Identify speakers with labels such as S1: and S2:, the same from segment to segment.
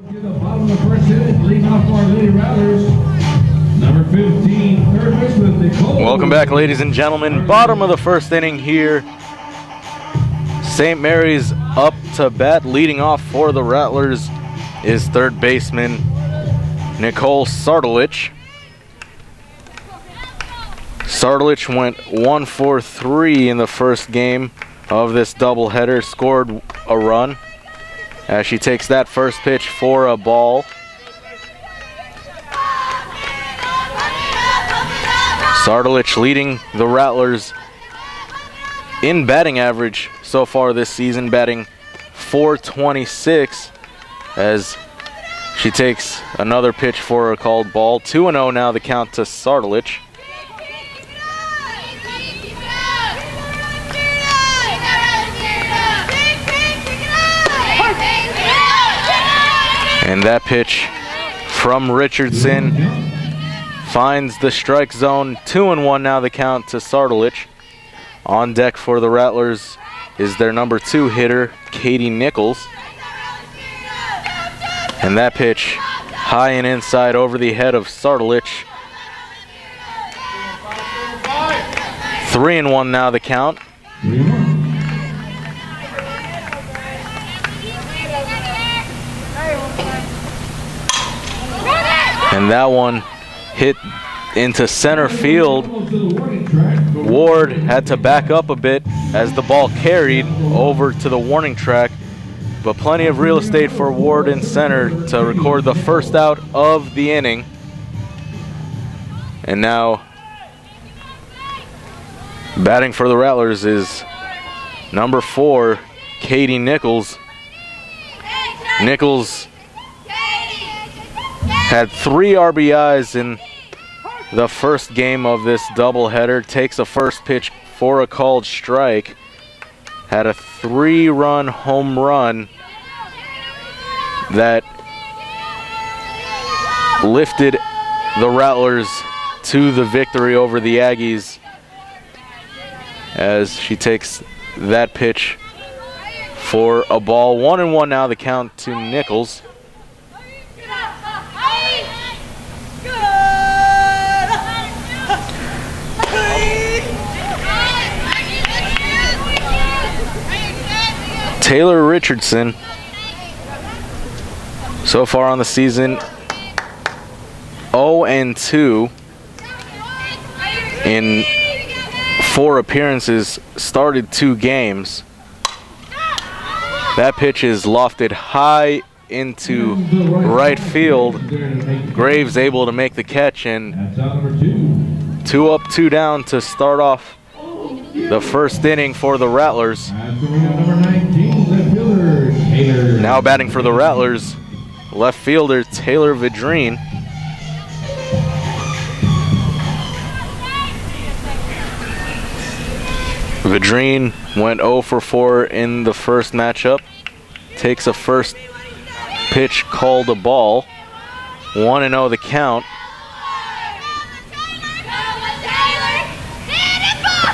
S1: To the bottom of the first inning, leading off our Lady Rattlers, number 15, third baseman Nicole.
S2: Welcome back, ladies and gentlemen. Bottom of the first inning here. St. Mary's up to bat. Leading off for the Rattlers is third baseman Nicole Sardulich. Sardulich went 1-for-3 in the first game of this doubleheader, scored a run as she takes that first pitch for a ball. Sardulich leading the Rattlers in batting average so far this season, batting .426 as she takes another pitch for a called ball. 2-0 now the count to Sardulich. And that pitch from Richardson finds the strike zone. 2-1 now the count to Sardulich. On deck for the Rattlers is their number 2 hitter, Katie Nichols. And that pitch high and inside over the head of Sardulich. 3-1 now the count. And that one hit into center field. Ward had to back up a bit as the ball carried over to the warning track, but plenty of real estate for Ward in center to record the first out of the inning. And now batting for the Rattlers is number 4, Katie Nichols. Nichols had 3 RBIs in the first game of this doubleheader. Takes a first pitch for a called strike. Had a 3-run home run that lifted the Rattlers to the victory over the Aggies as she takes that pitch for a ball. 1-1 now the count to Nichols. Taylor Richardson, so far on the season, 0-2 in 4 appearances, started 2 games. That pitch is lofted high into right field. Graves able to make the catch, and 2 up, 2 down to start off the first inning for the Rattlers. Now batting for the Rattlers, left fielder Taylor Vidrine. Vidrine went 0-for-4 in the first matchup. Takes a first pitch called a ball. 1-0 the count.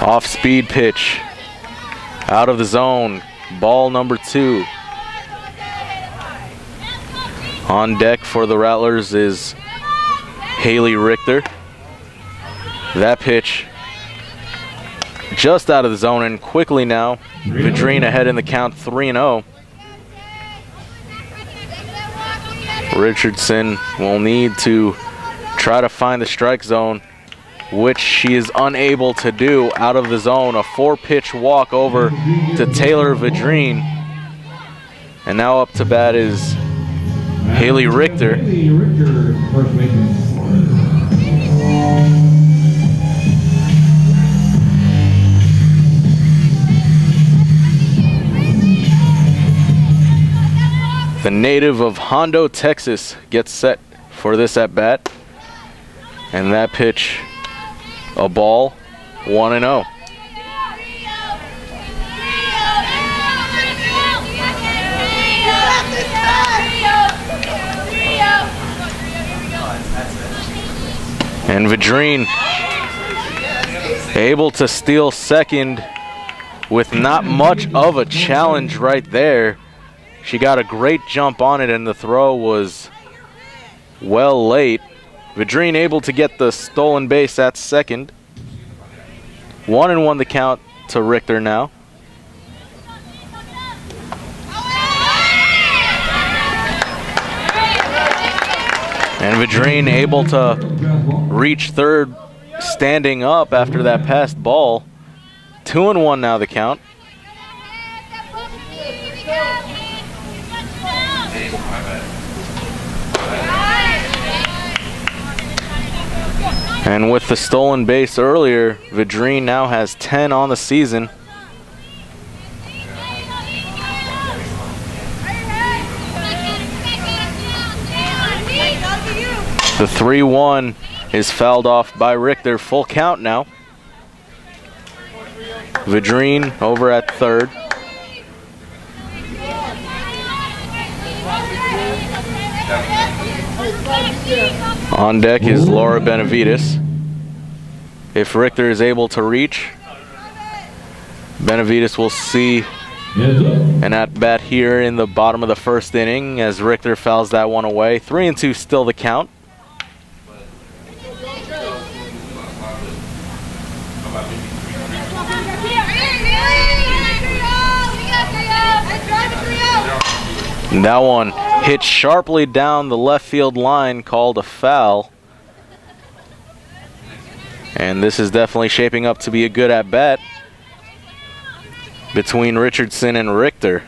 S2: Off-speed pitch, out of the zone, ball number 2. On deck for the Rattlers is Haley Richter. That pitch just out of the zone, and quickly now, Vidrine ahead in the count, 3-0. Richardson will need to try to find the strike zone, which she is unable to do out of the zone. A 4-pitch walk over to Taylor Vidrine. And now up to bat is Haley Richter. The native of Hondo, Texas gets set for this at bat. And that pitch, a ball, 1-0. And Vidrine able to steal second with not much of a challenge right there. She got a great jump on it, and the throw was well late. Vidrine able to get the stolen base at second. 1-1 the count to Richter now. And Vidrine able to reach third standing up after that passed ball. 2-1 now the count. And with the stolen base earlier, Vidrine now has 10 on the season. The 3-1 is fouled off by Richter. Full count now. Vidrine over at third. On deck is Laura Benavides. If Richter is able to reach, Benavides will see an at-bat here in the bottom of the first inning as Richter fouls that one away. 3-2 still the count. And that one hit sharply down the left field line, called a foul. And this is definitely shaping up to be a good at-bat between Richardson and Richter.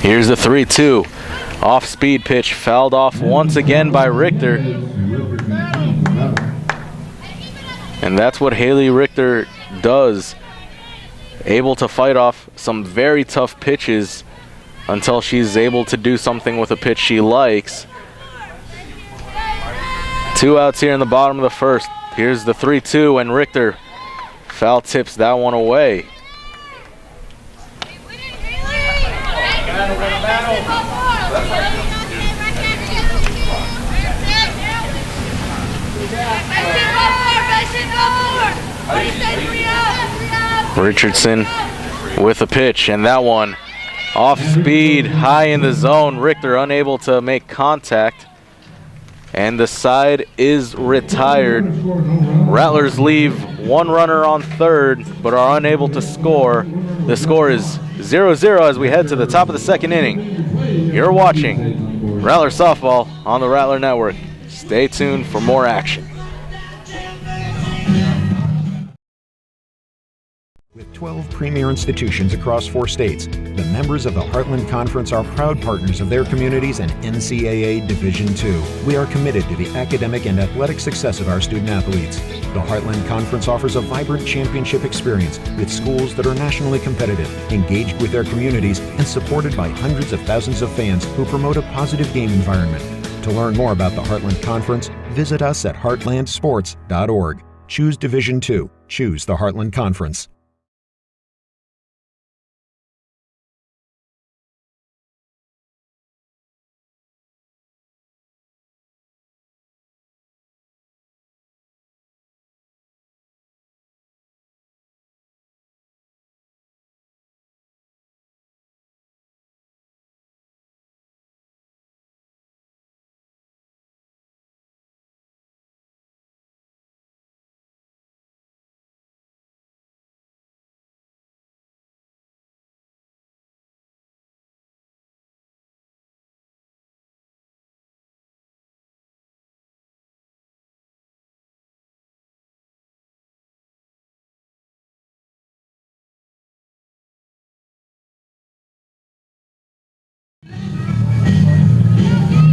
S2: Here's the 3-2. Off-speed pitch fouled off once again by Richter. And that's what Haley Richter does. Able to fight off some very tough pitches until she's able to do something with a pitch she likes. 2 outs here in the bottom of the first. Here's the 3-2, and Richter foul tips that one away. Richardson with a pitch, and that one off speed, high in the zone. Richter unable to make contact, and the side is retired. Rattlers leave one runner on third, but are unable to score. The score is 0-0 as we head to the top of the second inning. You're watching Rattler Softball on the Rattler Network. Stay tuned for more action.
S3: With 12 premier institutions across 4 states, the members of the Heartland Conference are proud partners of their communities and NCAA Division II. We are committed to the academic and athletic success of our student athletes. The Heartland Conference offers a vibrant championship experience with schools that are nationally competitive, engaged with their communities, and supported by hundreds of thousands of fans who promote a positive game environment. To learn more about the Heartland Conference, visit us at heartlandsports.org. Choose Division II. Choose the Heartland Conference.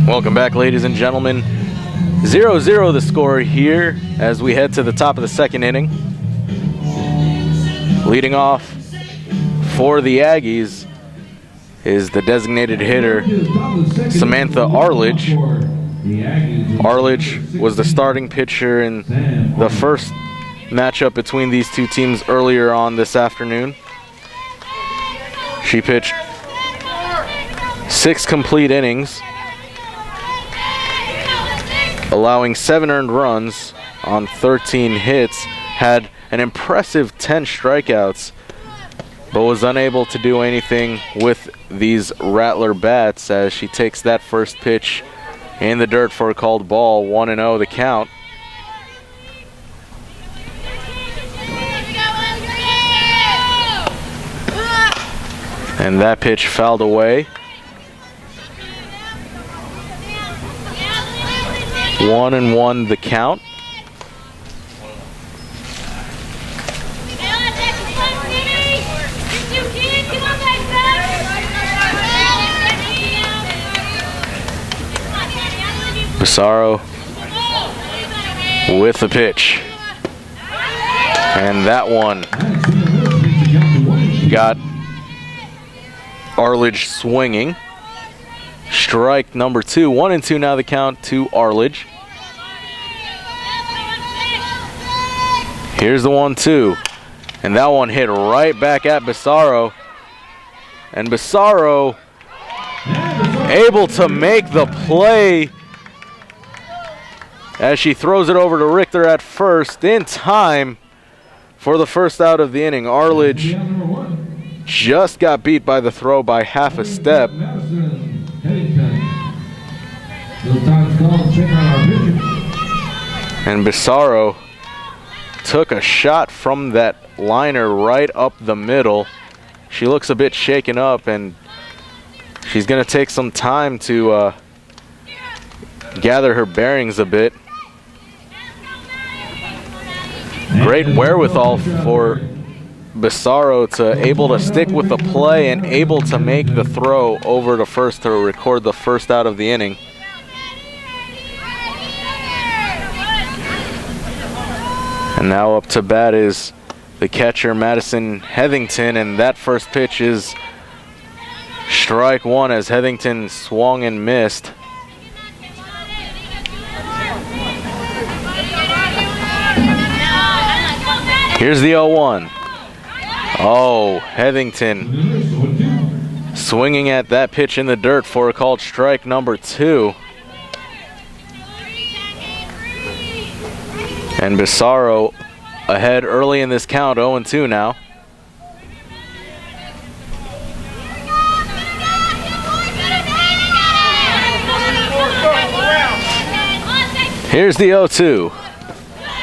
S2: Welcome back, ladies and gentlemen. 0-0 the score here as we head to the top of the second inning. Leading off for the Aggies is the designated hitter, Samantha Arledge. Arledge was the starting pitcher in the first matchup between these two teams earlier on this afternoon. She pitched 6 complete innings. allowing 7 earned runs on 13 hits, had an impressive 10 strikeouts, but was unable to do anything with these Rattler bats as she takes that first pitch in the dirt for a called ball. 1-0 the count. And that pitch fouled away. 1-1 the count. Pissarro with the pitch. And that one got Arledge swinging. Strike number 2. 1-2 now the count to Arledge. Here's the 1-2. And that one hit right back at Pissarro. And Pissarro able to make the play as she throws it over to Richter at first in time for the first out of the inning. Arledge just got beat by the throw by half a step. And Pissarro took a shot from that liner right up the middle. She looks a bit shaken up, and she's going to take some time to gather her bearings a bit. Great wherewithal for Pissarro to able to stick with the play and able to make the throw over to first to record the first out of the inning. And now up to bat is the catcher, Madison Heathington, and that first pitch is strike 1 as Heathington swung and missed. Here's the 0-1. Oh, Heathington swinging at that pitch in the dirt for a called strike number 2. And Pissarro ahead early in this count, 0-2 now. Here's the 0-2.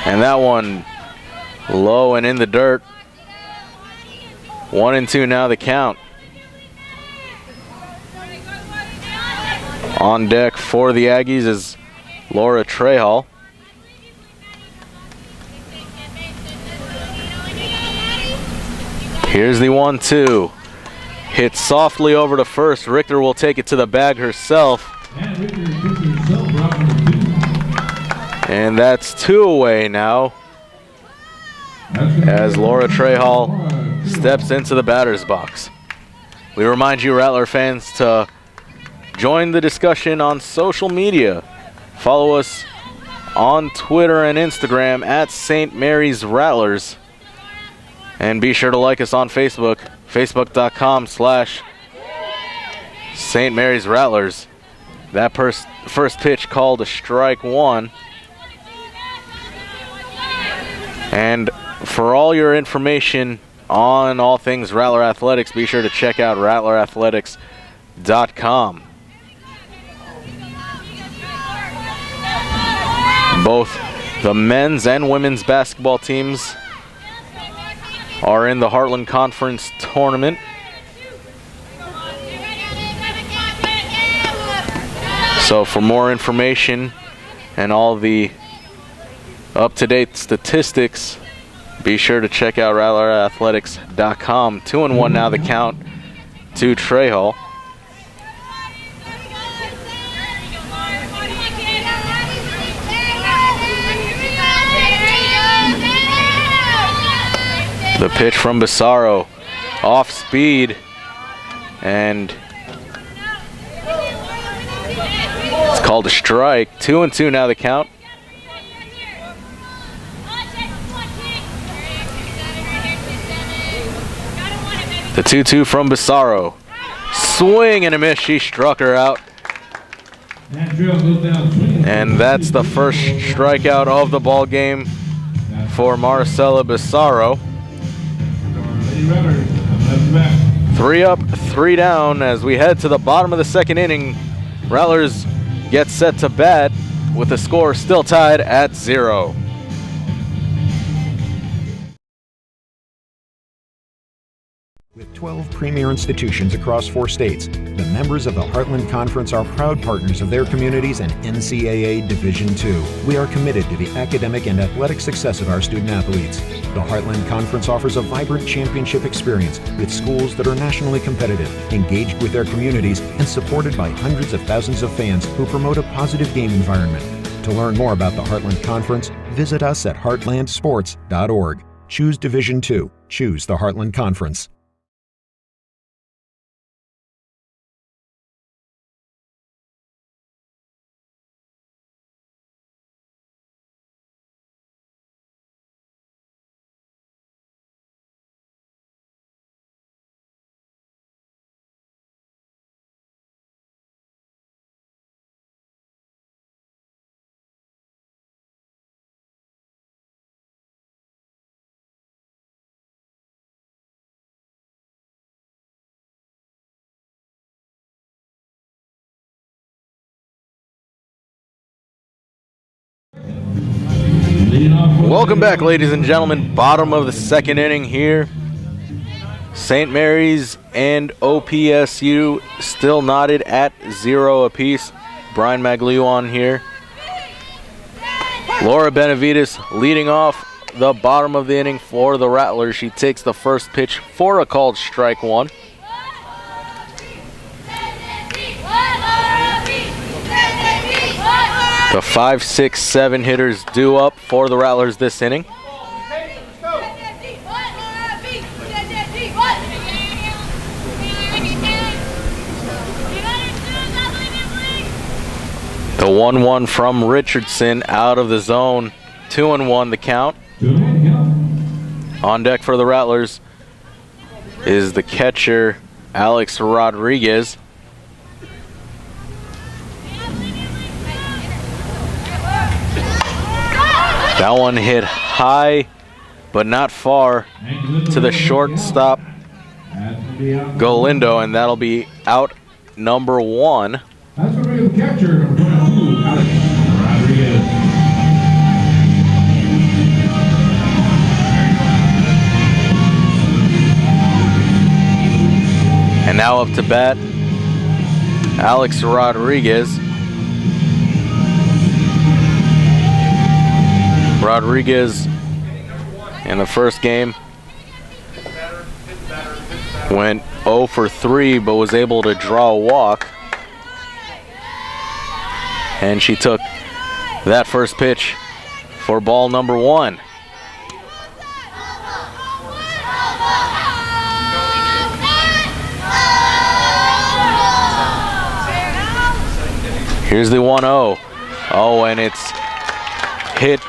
S2: And that one low and in the dirt. 1-2 now the count. On deck for the Aggies is Laura Trehall. Here's the 1-2. Hit softly over to first. Richter will take it to the bag herself. And that's 2 away now as Laura Trehall steps into the batter's box. We remind you, Rattler fans, to join the discussion on social media. Follow us on Twitter and Instagram at St. Mary's Rattlers. And be sure to like us on Facebook, facebook.com/St. Mary's Rattlers. That first pitch called a strike 1. And for all your information on all things Rattler Athletics, be sure to check out rattlerathletics.com. Both the men's and women's basketball teams are in the Heartland Conference tournament. So for more information and all the up-to-date statistics, be sure to check out rattlerathletics.com. 2-1 now the count to Trehall. The pitch from Pissarro, off speed, and it's called a strike. 2-2 now the count. The 2-2 from Pissarro. Swing and a miss. She struck her out.
S1: And Trail goes down swinging.
S2: And that's the first strikeout of the ball game for Marcela Bissaro.
S1: Lady Rattlers, left back.
S2: 3 up, 3 down as we head to the bottom of the second inning. Rattlers get set to bat with the score still tied at 0.
S3: With 12 premier institutions across 4 states, the members of the Heartland Conference are proud partners of their communities and NCAA Division II. We are committed to the academic and athletic success of our student-athletes. The Heartland Conference offers a vibrant championship experience with schools that are nationally competitive, engaged with their communities, and supported by hundreds of thousands of fans who promote a positive game environment. To learn more about the Heartland Conference, visit us at heartlandsports.org. Choose Division II. Choose the Heartland Conference.
S1: Leading off for
S2: Welcome back, ladies and gentlemen. Bottom of the second inning here. St. Mary's and OPSU still knotted at 0 apiece. Brian Magliuan here. Laura Benavides leading off the bottom of the inning for the Rattlers. She takes the first pitch for a called strike 1. The 5, 6, 7 hitters due up for the Rattlers this inning. The 1-1 from Richardson out of the zone. 2-1 the count.
S1: 2-1 count.
S2: On deck for the Rattlers is the catcher, Alex Rodriguez. That one hit high, but not far to the shortstop, Galindo, and that'll be out number 1.
S1: That's what we have the catcher, number 22, Alex Rodriguez.
S2: And now up to bat, Alex Rodriguez. Rodriguez in the first game went 0 for 3, but was able to draw a walk. And she took that first pitch for ball number 1. Here's the 1-0. Oh, and it's hit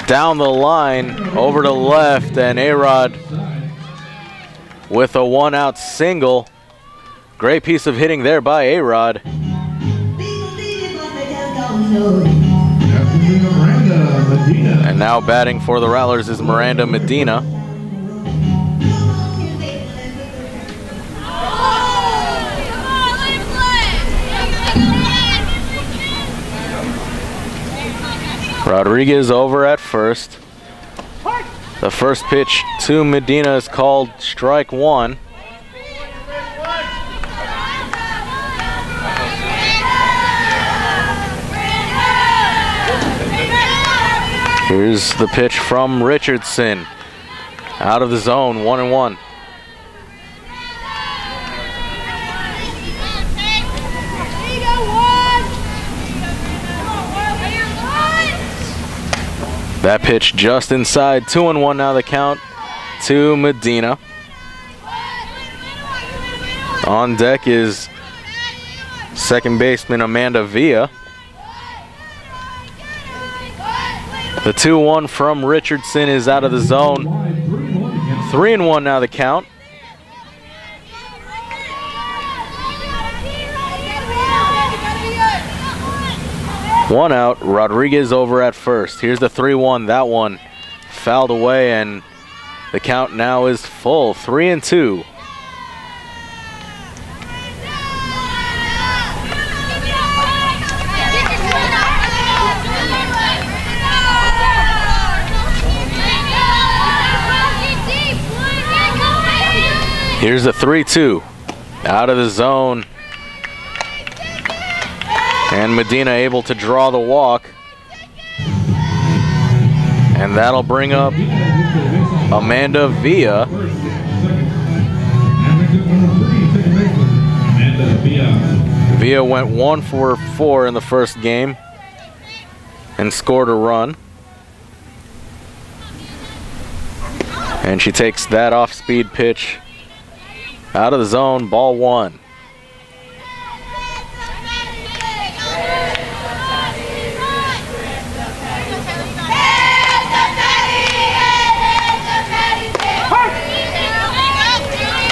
S2: down the line over to left, and A-Rod with a 1-out single. Great piece of hitting there by A-Rod. And now batting for the Rattlers is Miranda Medina. Rodriguez over at first. The first pitch to Medina is called strike 1. Here's the pitch from Richardson. Out of the zone, 1-1. That pitch just inside, 2-1 now the count to Medina. On deck is second baseman Amanda Villa. The 2-1 from Richardson is out of the zone. 3-1 now the count. One out, Rodriguez over at first. Here's the 3-1, that one fouled away, and the count now is full, 3-2. Here's the 3-2, out of the zone. And Medina able to draw the walk. And that'll bring up Amanda Villa. Villa went 1 for 4 in the first game and scored a run. And she takes that off-speed pitch out of the zone, ball 1.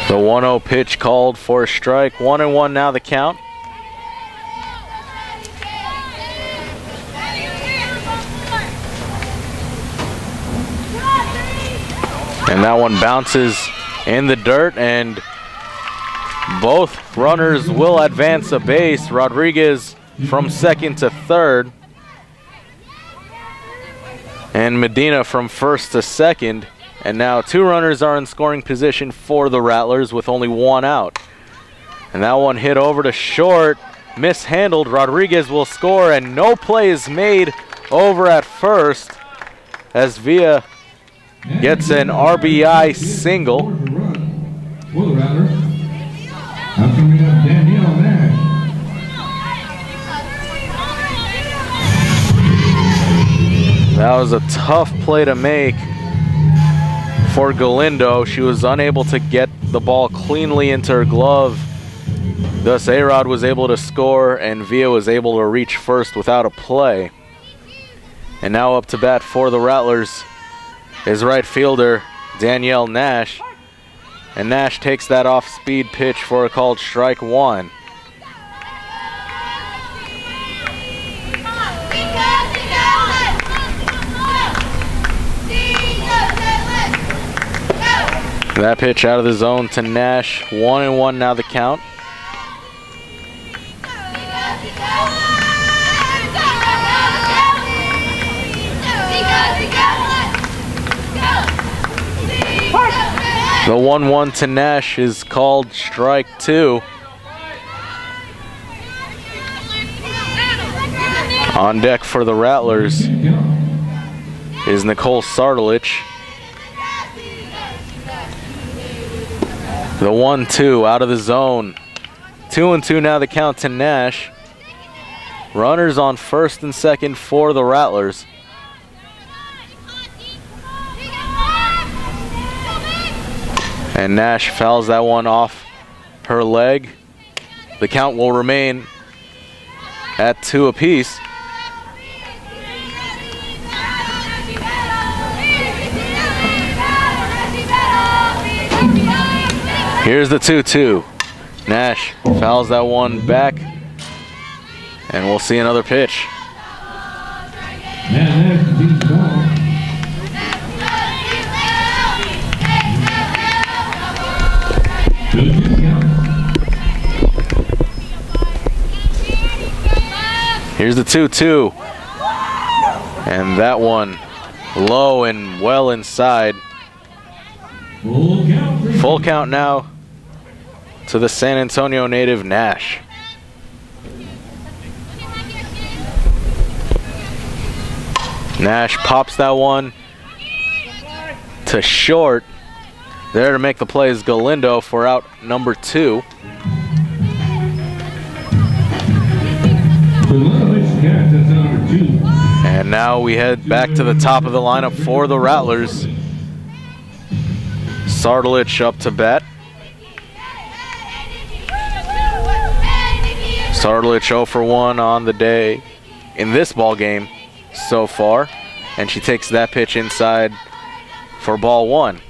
S2: The 1-0 pitch called for a strike. 1-1 now the count. And that one bounces in the dirt, and both runners will advance a base. Rodriguez from second to third, and Medina from first to second. And now 2 runners are in scoring position for the Rattlers with only 1 out. And that one hit over to short, mishandled. Rodriguez will score, and no play is made over at first as Villa gets an RBI single.
S1: For the Rattlers. That's coming up Danielle Nash.
S2: That was a tough play to make for Galindo. She was unable to get the ball cleanly into her glove. Thus, A-Rod was able to score, and Villa was able to reach first without a play. And now up to bat for the Rattlers is right fielder Danielle Nash. And Nash takes that off-speed pitch for a called strike 1. That pitch out of the zone to Nash. 1-1 now the count. The 1-1 to Nash is called strike 2. On deck for the Rattlers is Nicole Sardalich. The 1-2 out of the zone. 2-2 now the count to Nash. Runners on first and second for the Rattlers. And Nash fouls that one off her leg. The count will remain at 2 apiece. Here's the 2-2. Nash fouls that one back, and we'll see another pitch. Here's the 2-2. And that one low and well inside. Full count now to the San Antonio native Nash. Nash pops that one to short. There to make the play is Galindo for out number 2. And now we head back to the top of the lineup for the Rattlers. Sardalich up to bat. Sardalich 0 for 1 on the day in this ball game so far, and she takes that pitch inside for ball 1.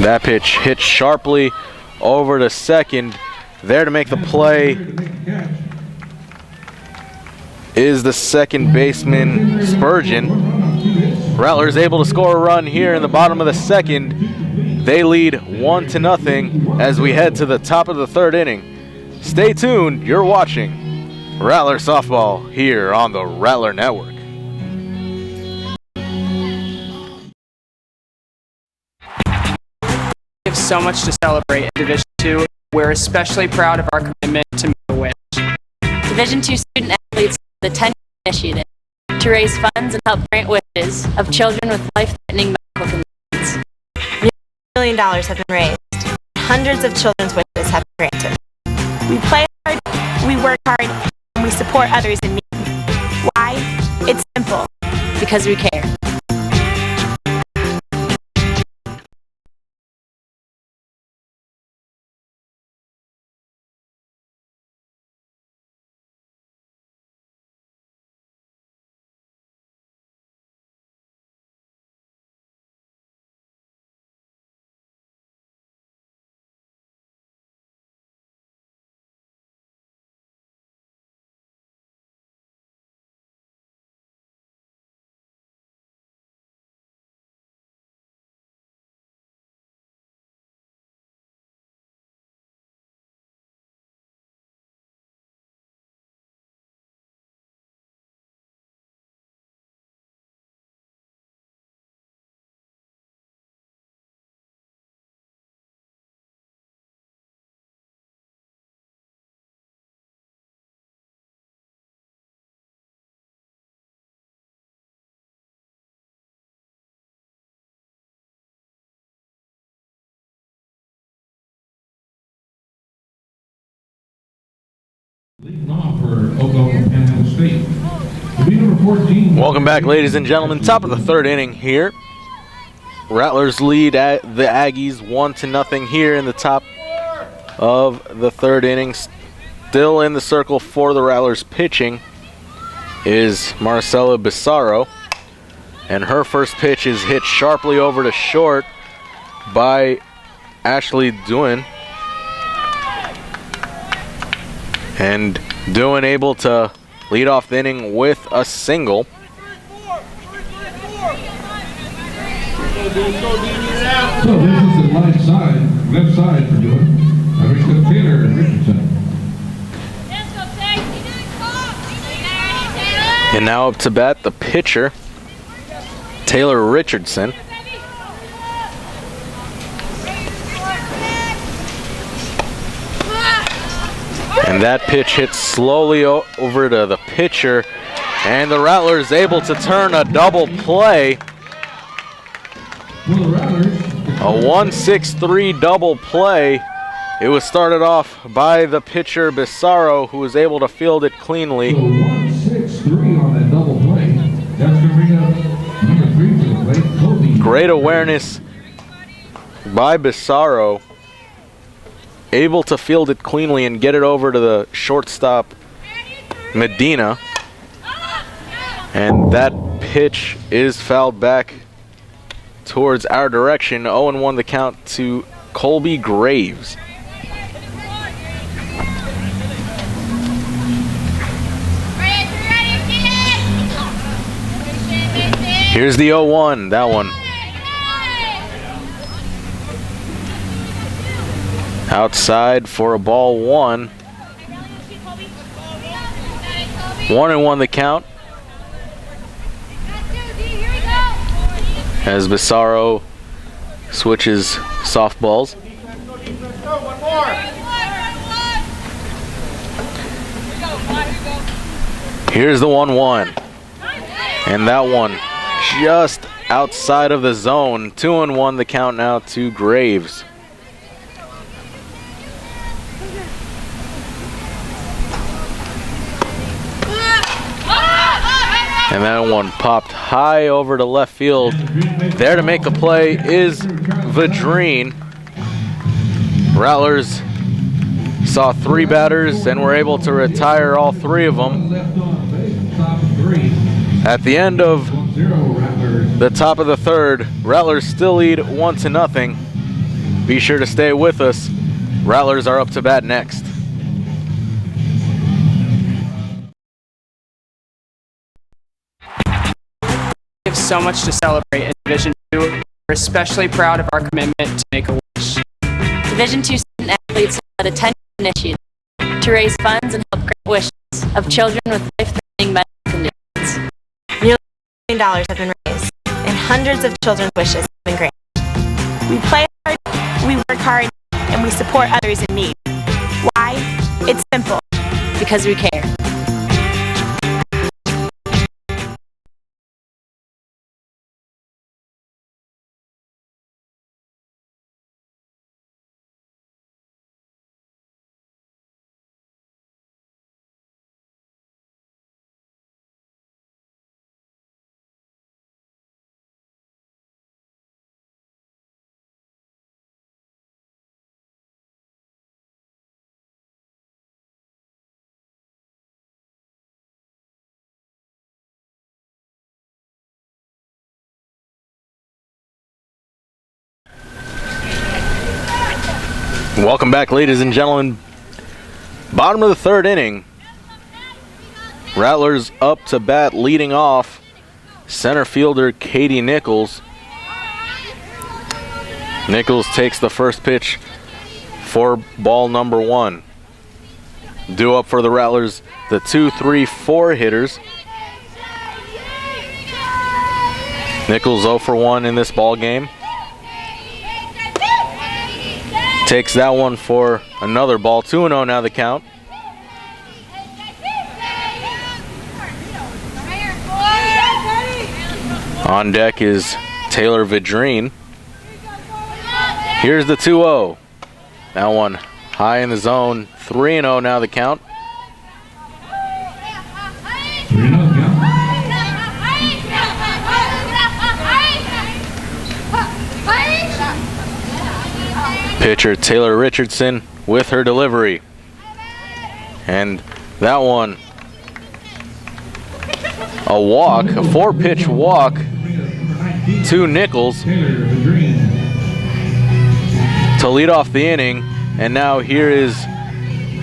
S2: That pitch hit sharply over to second. There to make the play is the second baseman, Spurgeon. Rattlers able to score a run here in the bottom of the second. They lead 1-0 as we head to the top of the third inning. Stay tuned, you're watching Rattler Softball here on the Rattler Network.
S4: We have so much to celebrate in Division II. We're especially proud of our commitment to make a wish.
S5: Division II student athletes the 10 initiative to raise funds and help grant wishes of children with life-threatening medical conditions.
S6: $1 million have been raised. Hundreds of children's wishes have been granted. We play hard, we work hard, and we support others in need. Why? It's simple.
S5: Because we care.
S1: Leading off for Oklahoma Panhandle State. To be number 14.
S2: Welcome back, ladies and gentlemen. Top of the third inning here. Rattlers lead at the Aggies 1-0 here in the top of the third inning. Still in the circle for the Rattlers pitching is Marcela Bissaro. And her first pitch is hit sharply over to short by Ashley Doohan. And Doohan able to lead off the inning with a single.
S1: So this is the left side for Doohan. Taylor Richardson.
S2: And now up to bat the pitcher, Taylor Richardson. And that pitch hits slowly over to the pitcher, and the Rattlers able to turn a double play. A 1-6-3 double play. It was started off by the pitcher Bissaro, who was able to field it cleanly.
S1: So 1-6-3 on that double play. That's going to bring up number 3 to the plate, Kobe.
S2: Great awareness by Bissaro. Able to field it cleanly and get it over to the shortstop, Medina. And that pitch is fouled back towards our direction. 0-1 the count to Colby Graves. Here's the 0-1, that one. Outside for a ball one. 1-1 the count. As Bissaro switches softballs. Here's the 1-1. And that one just outside of the zone. 2-1 the count now to Graves. And that one popped high over to left field. There to make the play is Vadrine. Rattlers saw 3 batters and were able to retire all 3 of them. At the end of the top of the third, Rattlers still lead 1-0. Be sure to stay with us. Rattlers are up to bat next.
S4: We have so much to celebrate in Division II. We're especially proud of our commitment to make a wish.
S5: Division II student athletes led a 10-year initiative to raise funds and help grant wishes of children with life-threatening medical conditions.
S6: Nearly $1 million have been raised, and hundreds of children's wishes have been granted. We play hard, we work hard, and we support others in need. Why? It's simple.
S5: Because we care.
S2: Welcome back, ladies and gentlemen. Bottom of the third inning. Rattlers up to bat, leading off center fielder Katie Nichols. Nichols takes the first pitch for ball number 1. Due up for the Rattlers, the 2, 3, 4 hitters. Nichols 0 for 1 in this ball game. Takes that one for another ball. 2-0 now the count. On deck is Taylor Vidrine. Here's the 2-0. That one high in the zone. 3-0 now the count.
S1: 3-0 count.
S2: Pitcher Taylor Richardson with her delivery. And that one, a walk, a 4-pitch walk to Nichols to lead off the inning. And now here is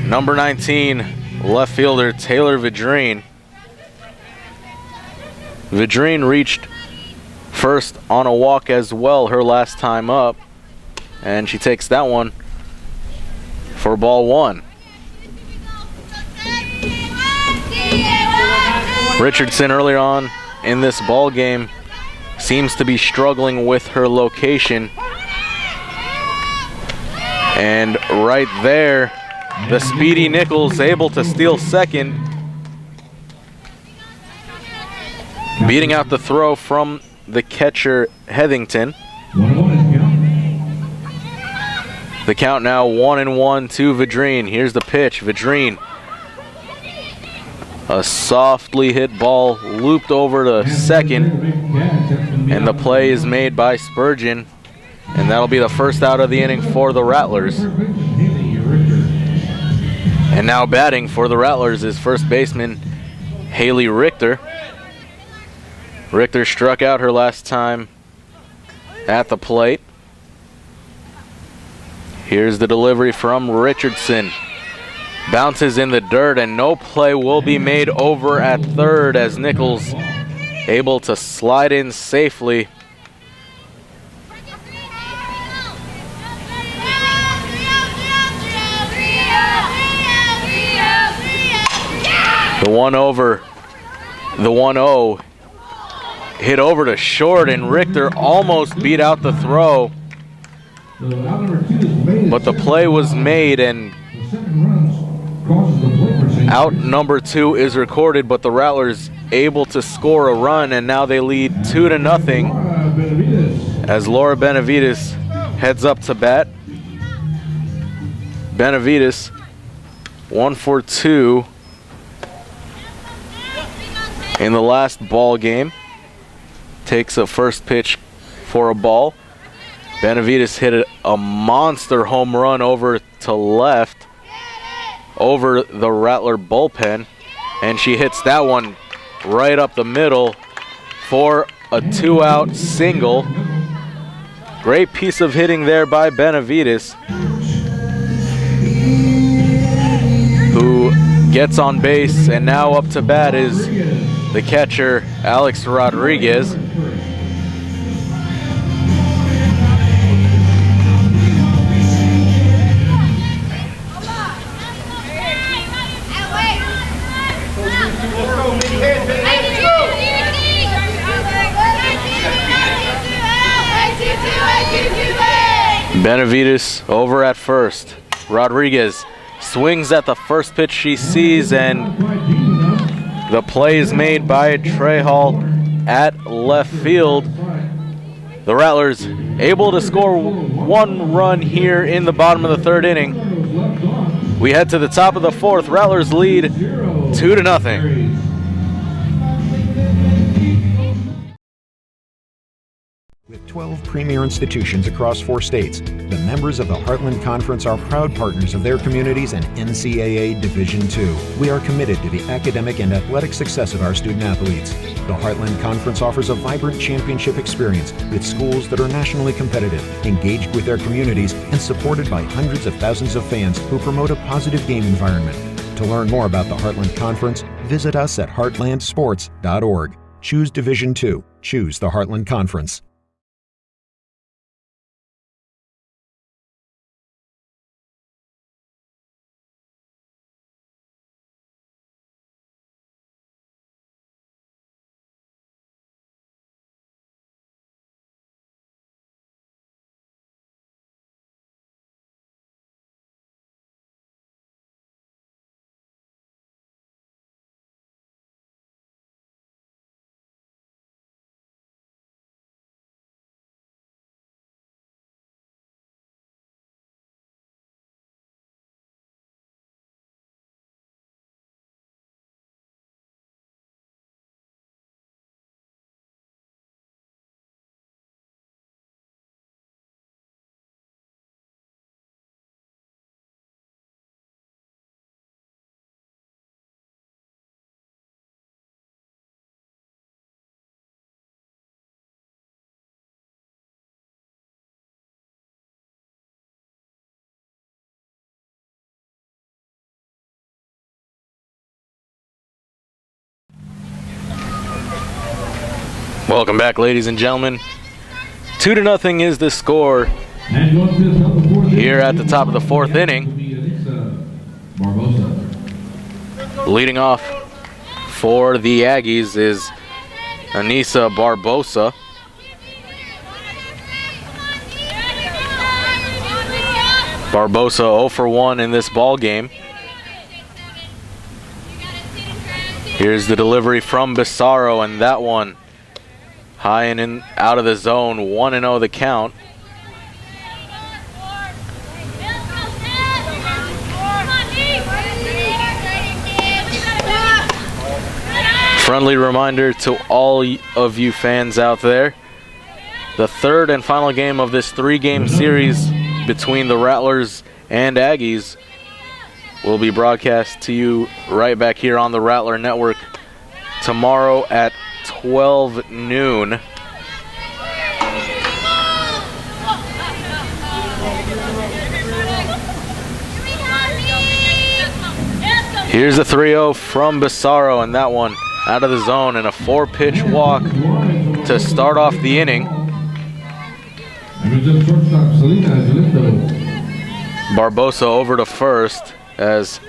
S2: number 19, left fielder Taylor Vidrine. Vidrine reached first on a walk as well her last time up. And she takes that one for ball 1. Richardson earlier on in this ball game seems to be struggling with her location. And right there, the speedy Nichols able to steal second. Beating out the throw from the catcher Heathington.
S1: 1-1 is count.
S2: The count now 1-1 to Vidrine. Here's the pitch. Vidrine. A softly hit ball looped over to second. And the play is made by Spurgeon. And that'll be the first out of the inning for the Rattlers. And now batting for the Rattlers is first baseman Haley Richter. Richter struck out her last time at the plate. Here's the delivery from Richardson. Bounces in the dirt, and no play will be made over at third as Nichols able to slide in safely. The 1-0 hit over to short, and Richter almost beat out the throw. But the play was made, and out number 2 is recorded, but the Rattlers able to score a run, and now they lead 2-0 as Laura Benavides heads up to bat. Benavides 1 for 2 in the last ball game. Takes a first pitch for a ball. Benavides hit a monster home run over to left, over the Rattler bullpen, and she hits that one right up the middle for a 2-out single. Great piece of hitting there by Benavides, who gets on base, and now up to bat is the catcher, Alex Rodriguez. Benavides over at first. Rodriguez swings at the first pitch she sees, and the play is made by Trehall at left field. The Rattlers able to score one run here in the bottom of the third inning. We head to the top of the fourth. Rattlers lead 2-0.
S3: With 12 premier institutions across 4 states, the members of the Heartland Conference are proud partners of their communities and NCAA Division II. We are committed to the academic and athletic success of our student-athletes. The Heartland Conference offers a vibrant championship experience with schools that are nationally competitive, engaged with their communities, and supported by hundreds of thousands of fans who promote a positive game environment. To learn more about the Heartland Conference, visit us at heartlandsports.org. Choose Division II. Choose the Heartland Conference.
S2: Welcome back, ladies and gentlemen. 2-0 is the score here at the top of the fourth inning. Leading off for the Aggies is Anissa Barbosa. Barbosa 0 for 1 in this ball game. Here's the delivery from Bissaro, and that one high and in, out of the zone. 1-0 the count. Friendly reminder to all of you fans out there, the third and final game of this 3-game series between the Rattlers and Aggies will be broadcast to you right back here on the Rattler Network tomorrow at 12 noon. Here's a 3-0 from Bissaro, and that one out of the zone, and a 4-pitch walk to start off the inning. Barbosa over to first as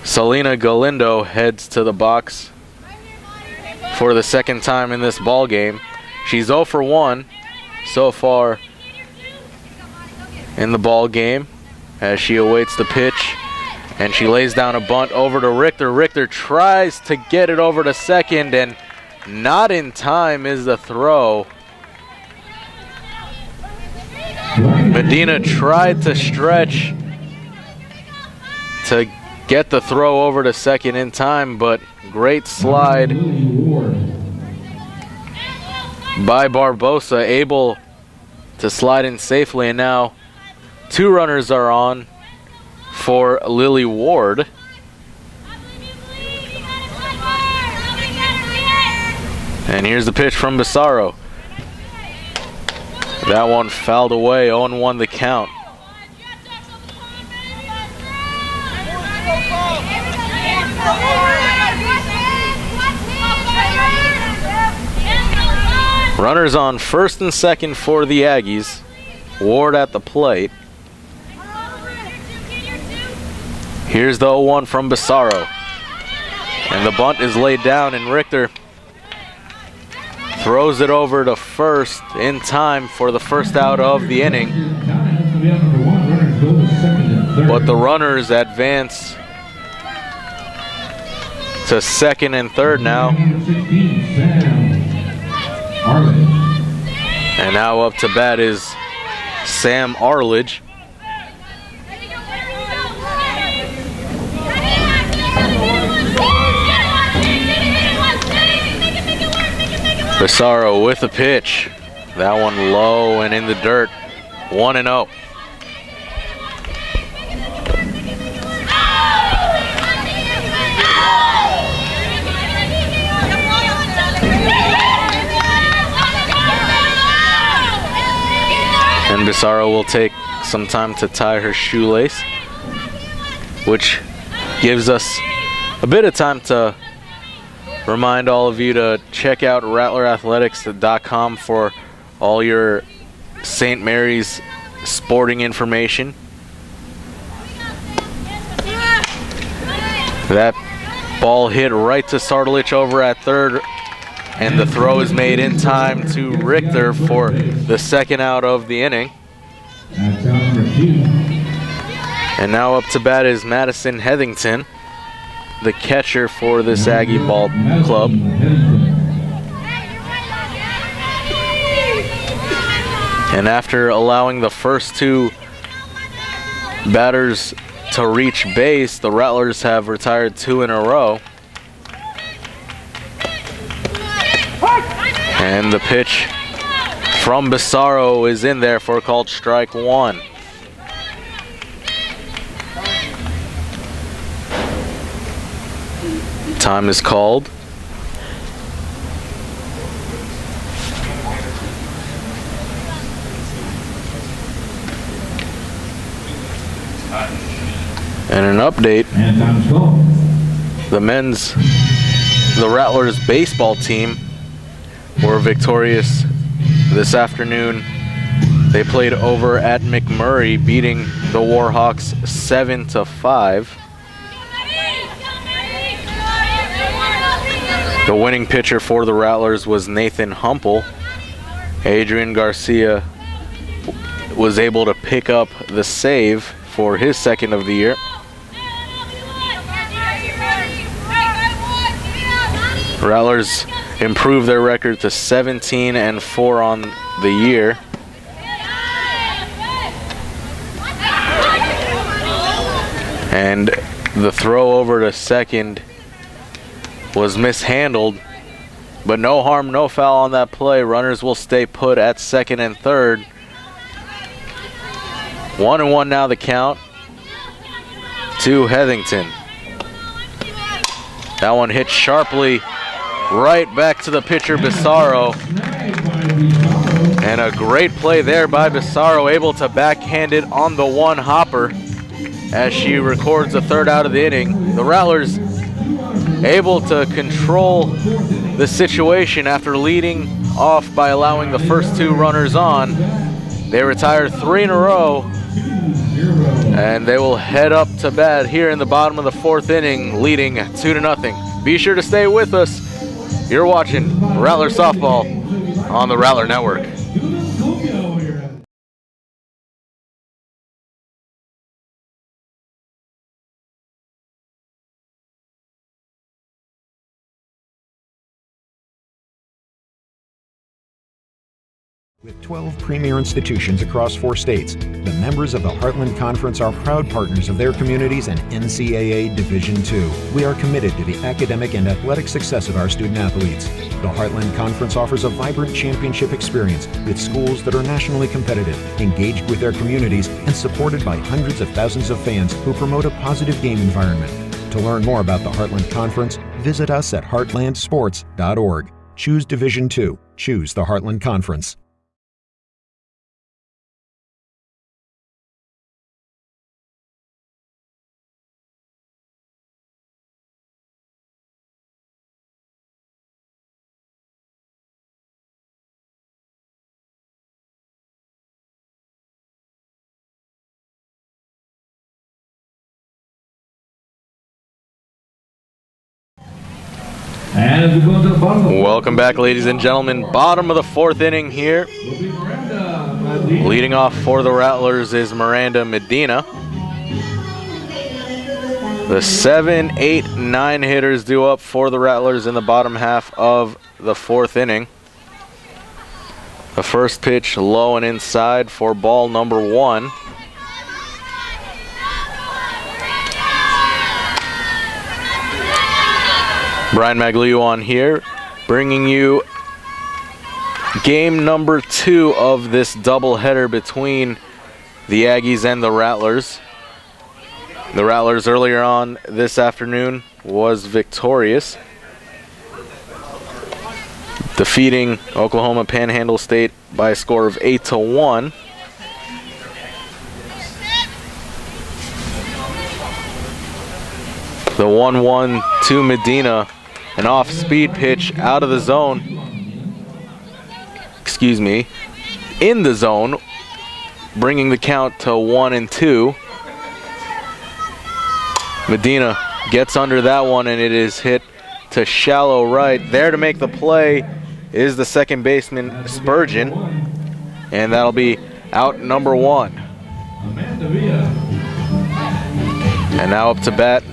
S2: Selena Galindo heads to the box for the second time in this ball game. She's 0 for 1 so far in the ball game as she awaits the pitch, and she lays down a bunt over to Richter. Richter tries to get it over to second, and not in time is the throw. Medina tried to stretch to get the throw over to second in time, but great slide by Barbosa, able to slide in safely, and now 2 runners are on for Lily Ward. And here's the pitch from Bissaro. That one fouled away, 0-1 the count. Runners on first and second for the Aggies. Ward at the plate. Here's the 0-1 from Bissaro. And the bunt is laid down, and Richter throws it over to first in time for the first out of the inning. But the runners advance to second and third now. And now up to bat is Sam Arledge. Bissaro with the pitch. That one low and in the dirt. 1-0. And Bissaro will take some time to tie her shoelace, which gives us a bit of time to remind all of you to check out rattlerathletics.com for all your St. Mary's sporting information. That ball hit right to Sardalich over at third, and the throw is made in time to Richter for the second out of the inning. And now up to bat is Madison Heathington, the catcher for this Aggie ball club. And after allowing the first two batters to reach base, the Rattlers have retired 2 in a row. And the pitch from Bissaro is in there for a called strike 1. Time is called. And an update.
S1: And time is called.
S2: The Rattlers baseball team were victorious this afternoon. They played over at McMurray, beating the Warhawks 7-5. The winning pitcher for the Rattlers was Nathan Humple. Adrian Garcia was able to pick up the save for his second of the year. Rattlers improved their record to 17-4 on the year. And the throw over to second was mishandled, but no harm, no foul on that play. Runners will stay put at second and third. 1-1 now the count to Heathington. That one hit sharply right back to the pitcher, Bissaro. And a great play there by Bissaro, able to backhand it on the one hopper as she records the third out of the inning. The Rattlers able to control the situation after leading off by allowing the first two runners on. They retire 3 in a row, and they will head up to bat here in the bottom of the fourth inning, leading 2-0. Be sure to stay with us. You're watching Rattler Softball on the Rattler Network.
S3: With 12 premier institutions across 4 states, the members of the Heartland Conference are proud partners of their communities and NCAA Division II. We are committed to the academic and athletic success of our student athletes. The Heartland Conference offers a vibrant championship experience with schools that are nationally competitive, engaged with their communities, and supported by hundreds of thousands of fans who promote a positive game environment. To learn more about the Heartland Conference, visit us at heartlandsports.org. Choose Division II. Choose the Heartland Conference.
S1: And as we go to the bottom of the
S2: Welcome back, ladies and gentlemen. Bottom of the fourth inning here.
S1: will be Miranda Medina.
S2: Leading off for the Rattlers is Miranda Medina. The 7, 8, 9 hitters due up for the Rattlers in the bottom half of the fourth inning. The first pitch low and inside for ball number 1. Brian Magliu on here, bringing you game number 2 of this doubleheader between the Aggies and the Rattlers. The Rattlers earlier on this afternoon was victorious, defeating Oklahoma Panhandle State by a score of 8-1. The 1-1 to Medina, an off-speed pitch out of the zone. Excuse me, in the zone, bringing the count to 1-2. Medina gets under that one, and it is hit to shallow right. There to make the play is the second baseman, Spurgeon, and that'll be out number 1.
S1: Amanda Villa.
S2: And now up to bat,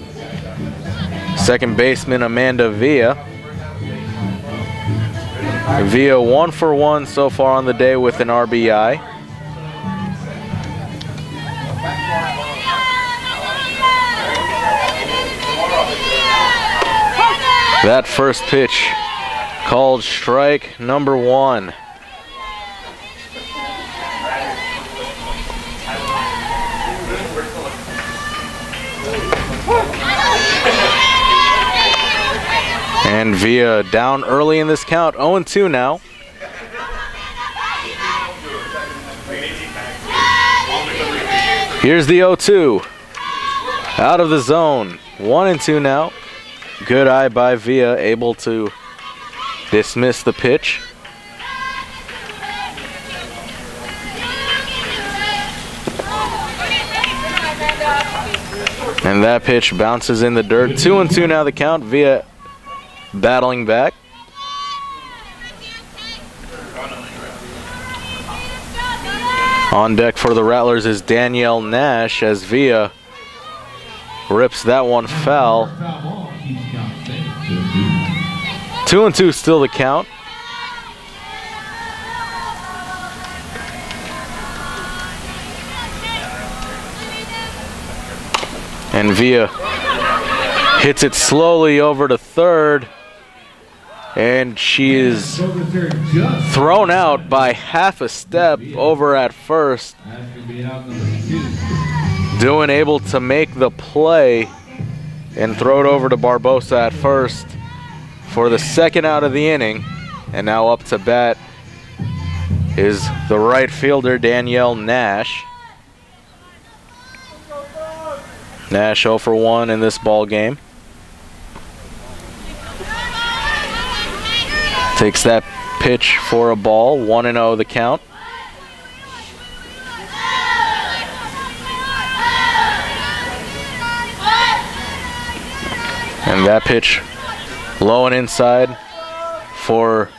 S2: second baseman, Amanda Villa. Villa 1 for 1 so far on the day with an RBI. That first pitch called strike number 1. And Villa down early in this count, 0-2 now. Here's the 0-2. Out of the zone, 1-2 now. Good eye by Villa, able to dismiss the pitch. And that pitch bounces in the dirt. 2-2 now the count. Villa battling back. On deck for the Rattlers is Danielle Nash as Villa rips that one foul. 2-2 still the count. And Villa hits it slowly over to third, and she is thrown out by half a step over at first. Doing able to make the play and throw it over to Barbosa at first for the second out of the inning. And now up to bat is the right fielder, Danielle Nash. Nash 0 for 1 in this ball game. Takes that pitch for a ball, 1-0 the count. And that pitch low and inside for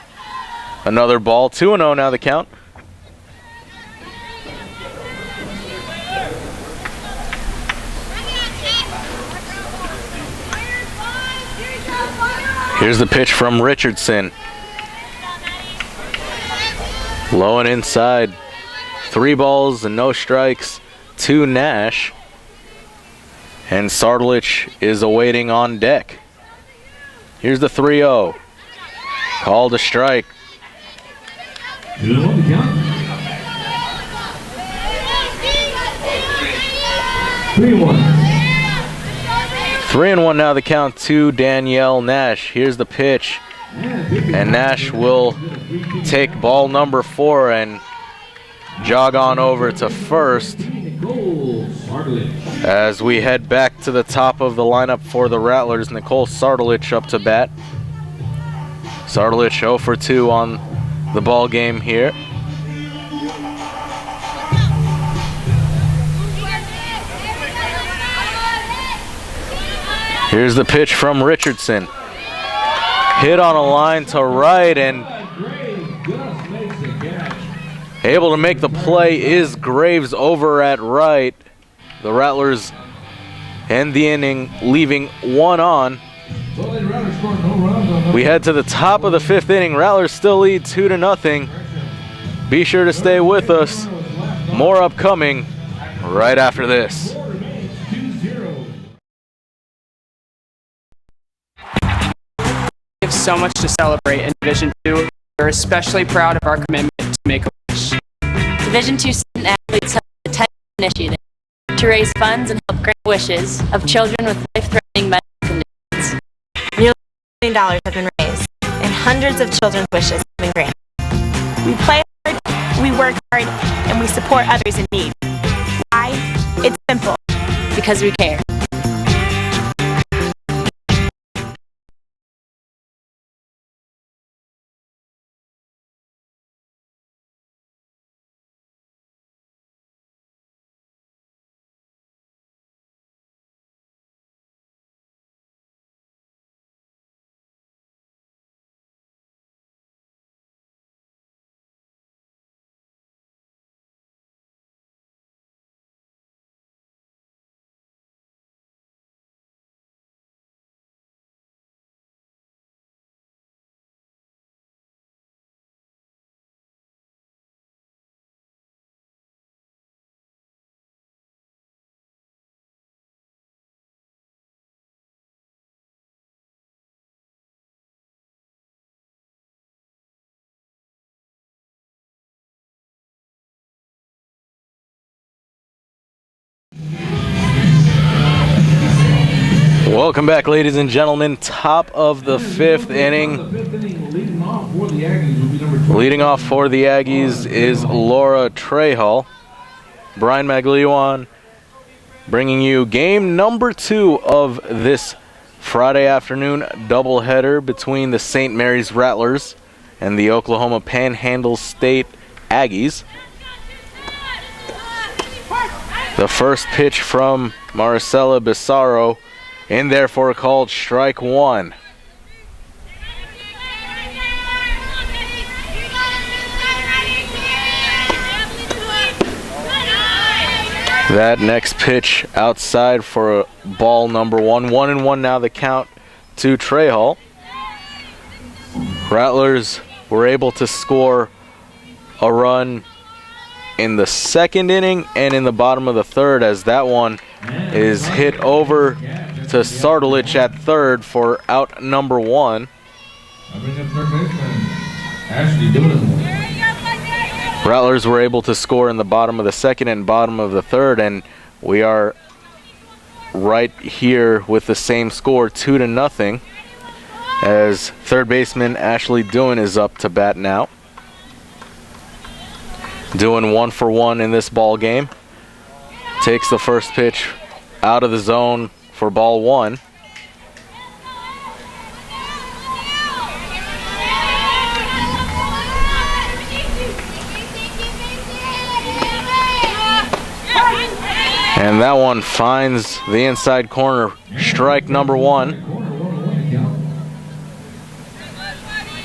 S2: another ball, 2-0 now the count. Here's the pitch from Richardson. Low and inside. 3 balls and no strikes to Nash. And Sardulich is awaiting on deck. Here's the 3-0. Called a strike.
S1: 2-1 the count. 3-1.
S2: 3-1 now the count to Danielle Nash. Here's the pitch. And Nash will take ball number 4 and jog on over to first as we head back to the top of the lineup for the Rattlers. Nicole Sardulich up to bat. Sardulich 0 for 2 on the ball game here. Here's the pitch from Richardson. Hit on a line to right, and able to make the play is Graves over at right. The Rattlers end the inning, leaving one on. We head to the top of the 5th inning. Rattlers still lead 2-0. Be sure to stay with us. More upcoming right after this.
S4: We have so much to celebrate in Division II. We're especially proud of our commitment to Make-A-Wish.
S5: Division II student athletes have the 10 initiative to raise funds and help grant wishes of children with life-threatening medical conditions.
S6: Nearly $1 million have been raised, and hundreds of children's wishes have been granted. We play hard, we work hard, and we support others in need. Why? It's simple.
S5: Because we care.
S2: Welcome back, ladies and gentlemen. Top of the 5th inning. Leading off for the Aggies is Laura Trehall. Brian Magliuan bringing you game number 2 of this Friday afternoon doubleheader between the St. Mary's Rattlers and the Oklahoma Panhandle State Aggies. The first pitch from Maricela Bissaro in there for a called strike 1. That next pitch outside for a ball number 1. 1-1 now the count to Trehall. Rattlers were able to score a run in the 2nd inning and in the bottom of the 3rd, as that one is hit over to Sardulich at 3rd for out number 1. Rattlers were able to score in the bottom of the 2nd and bottom of the 3rd, and we are right here with the same score, 2-0, as 3rd baseman Ashley Doohan is up to bat now. Doohan 1 for 1 in this ball game. Takes the first pitch out of the zone for ball 1. And that one finds the inside corner. Strike number 1.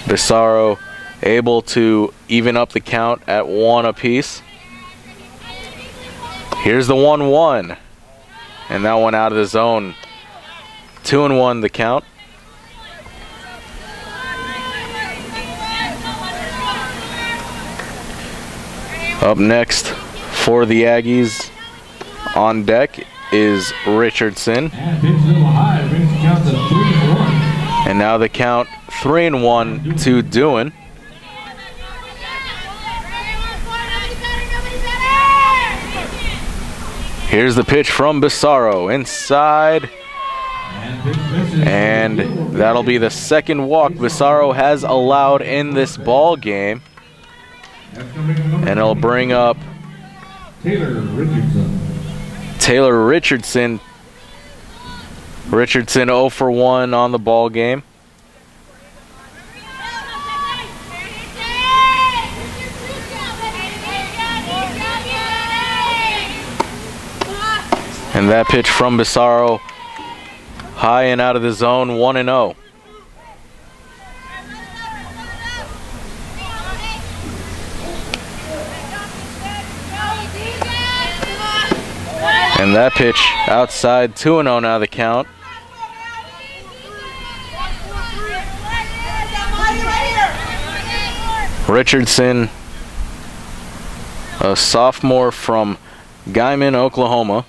S2: Bissaro able to even up the count at 1 apiece. Here's the 1-1. And that one out of the zone. 2-1 the count. Up next for the Aggies on deck is Richardson. And now the count 3-1 to Doohan. Here's the pitch from Bissaro inside, and that'll be the 2nd walk Bissaro has allowed in this ball game, and it'll bring up Taylor Richardson. Richardson 0 for 1 on the ball game. And that pitch from Bissaro, high and out of the zone, 1-0. And that pitch outside, 2-0 now the count. Richardson, a sophomore from Guyman, Oklahoma,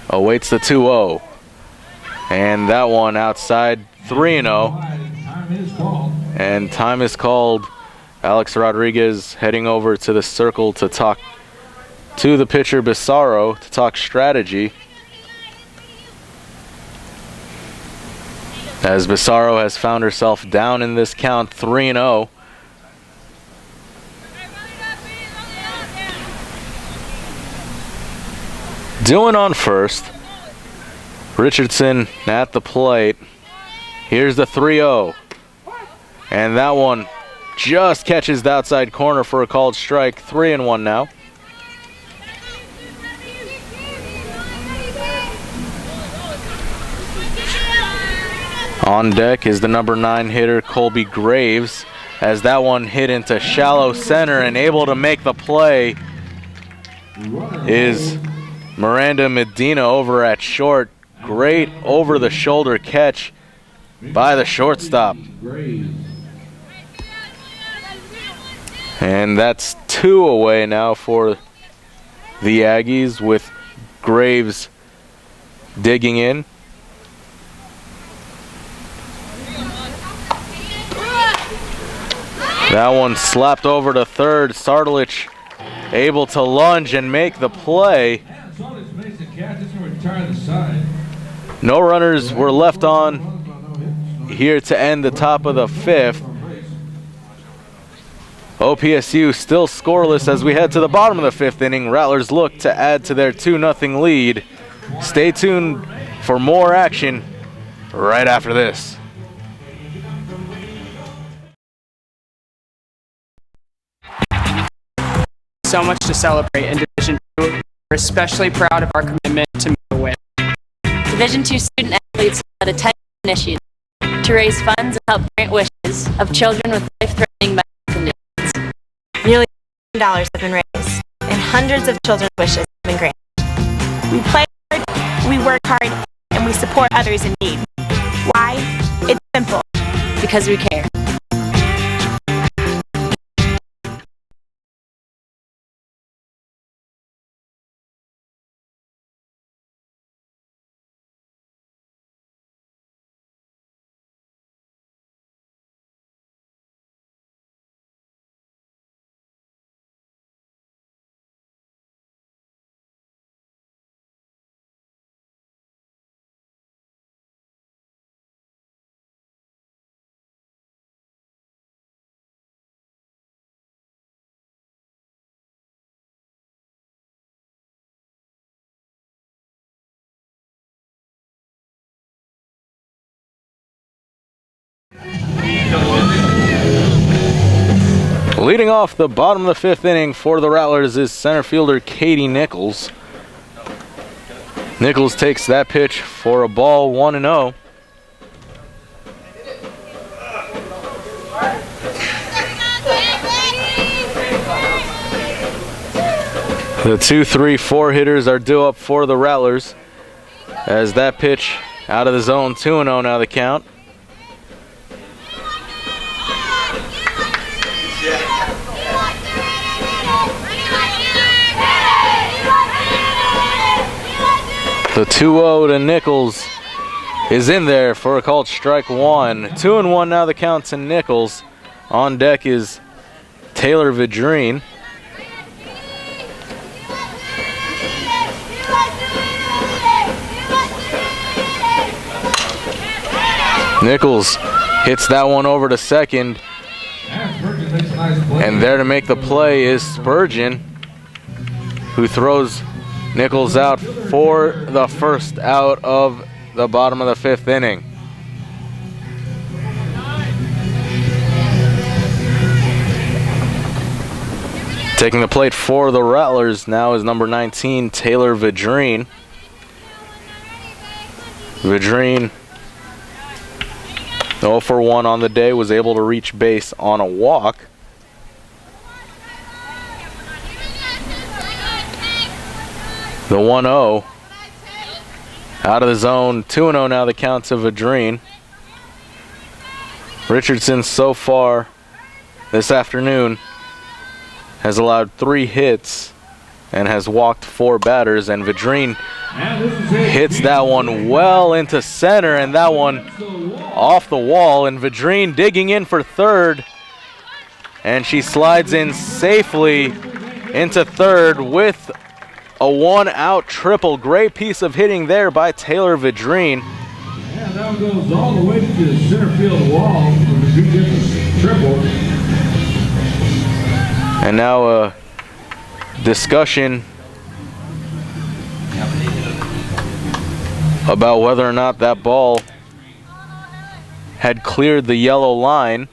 S2: awaits the 2-0. And that one outside, 3-0. And time is called. Alex Rodriguez heading over to the circle to talk to the pitcher Bissaro to talk strategy. As Bissaro has found herself down in this count, 3-0. Doing on first. Richardson at the plate. Here's the 3-0. And that one just catches the outside corner for a called strike. 3-1 now. On deck is the number 9 hitter, Colby Graves, as that one hit into shallow center, and able to make the play is Miranda Medina over at short. Great over-the-shoulder catch by the shortstop. And that's 2 away now for the Aggies, with Graves digging in. That one slapped over to third. Sardelich able to lunge and make the play. No runners were left on here to end the top of the 5th. OPSU still scoreless as we head to the bottom of the 5th inning. Rattlers look to add to their 2-0 lead. Stay tuned for more action right after this.
S4: So much to celebrate in Division II. We're especially proud of our commitment to make a win.
S5: Division II student athletes led a 10 initiative to raise funds and help grant wishes of children with life-threatening medical conditions.
S6: Nearly $1 million have been raised, and hundreds of children's wishes have been granted. We play hard, we work hard, and we support others in need. Why? It's simple.
S5: Because we care.
S2: Leading off the bottom of the 5th inning for the Rattlers is center fielder Katie Nichols. Nichols takes that pitch for a ball, 1-0. The 2, 3, 4 hitters are due up for the Rattlers as that pitch out of the zone, 2-0 now the count. The 2-0 to Nichols is in there for a called strike 1. 2-1 now the count to Nichols. On deck is Taylor Vidrine. Nichols hits that one over to second. And there to make the play is Spurgeon, who throws Nichols out for the first out of the bottom of the 5th inning. Taking the plate for the Rattlers now is number 19, Taylor Vidrine. Vidrine, 0 for 1 on the day, was able to reach base on a walk. The 1-0. Out of the zone. 2-0 now the count to Vadrine. Richardson so far this afternoon has allowed 3 hits and has walked 4 batters, and Vadrine hits that one well into center, and that one off the wall, and Vadrine digging in for third, and she slides in safely into third with a 1-out triple. Great piece of hitting there by Taylor Vadrine.
S1: And that one goes all the way to the center field wall. Vadrine gets a triple.
S2: And now a discussion about whether or not that ball had cleared the yellow line.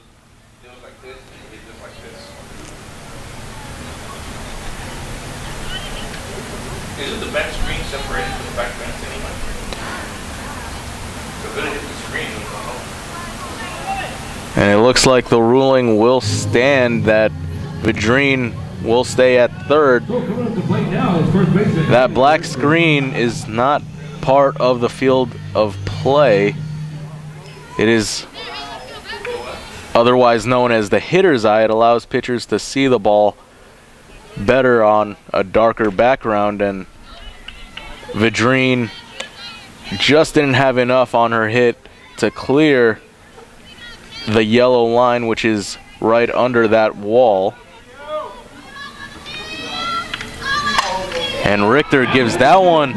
S7: Isn't the back screen separated from the back fence anyway? So good hit the screen.
S2: And it looks like the ruling will stand that Vadrine will stay at third. That black screen is not part of the field of play. It is otherwise known as the hitter's eye. It allows pitchers to see the ball better on a darker background, and Vadrine just didn't have enough on her hit to clear the yellow line, which is right under that wall. And Richter gives that one.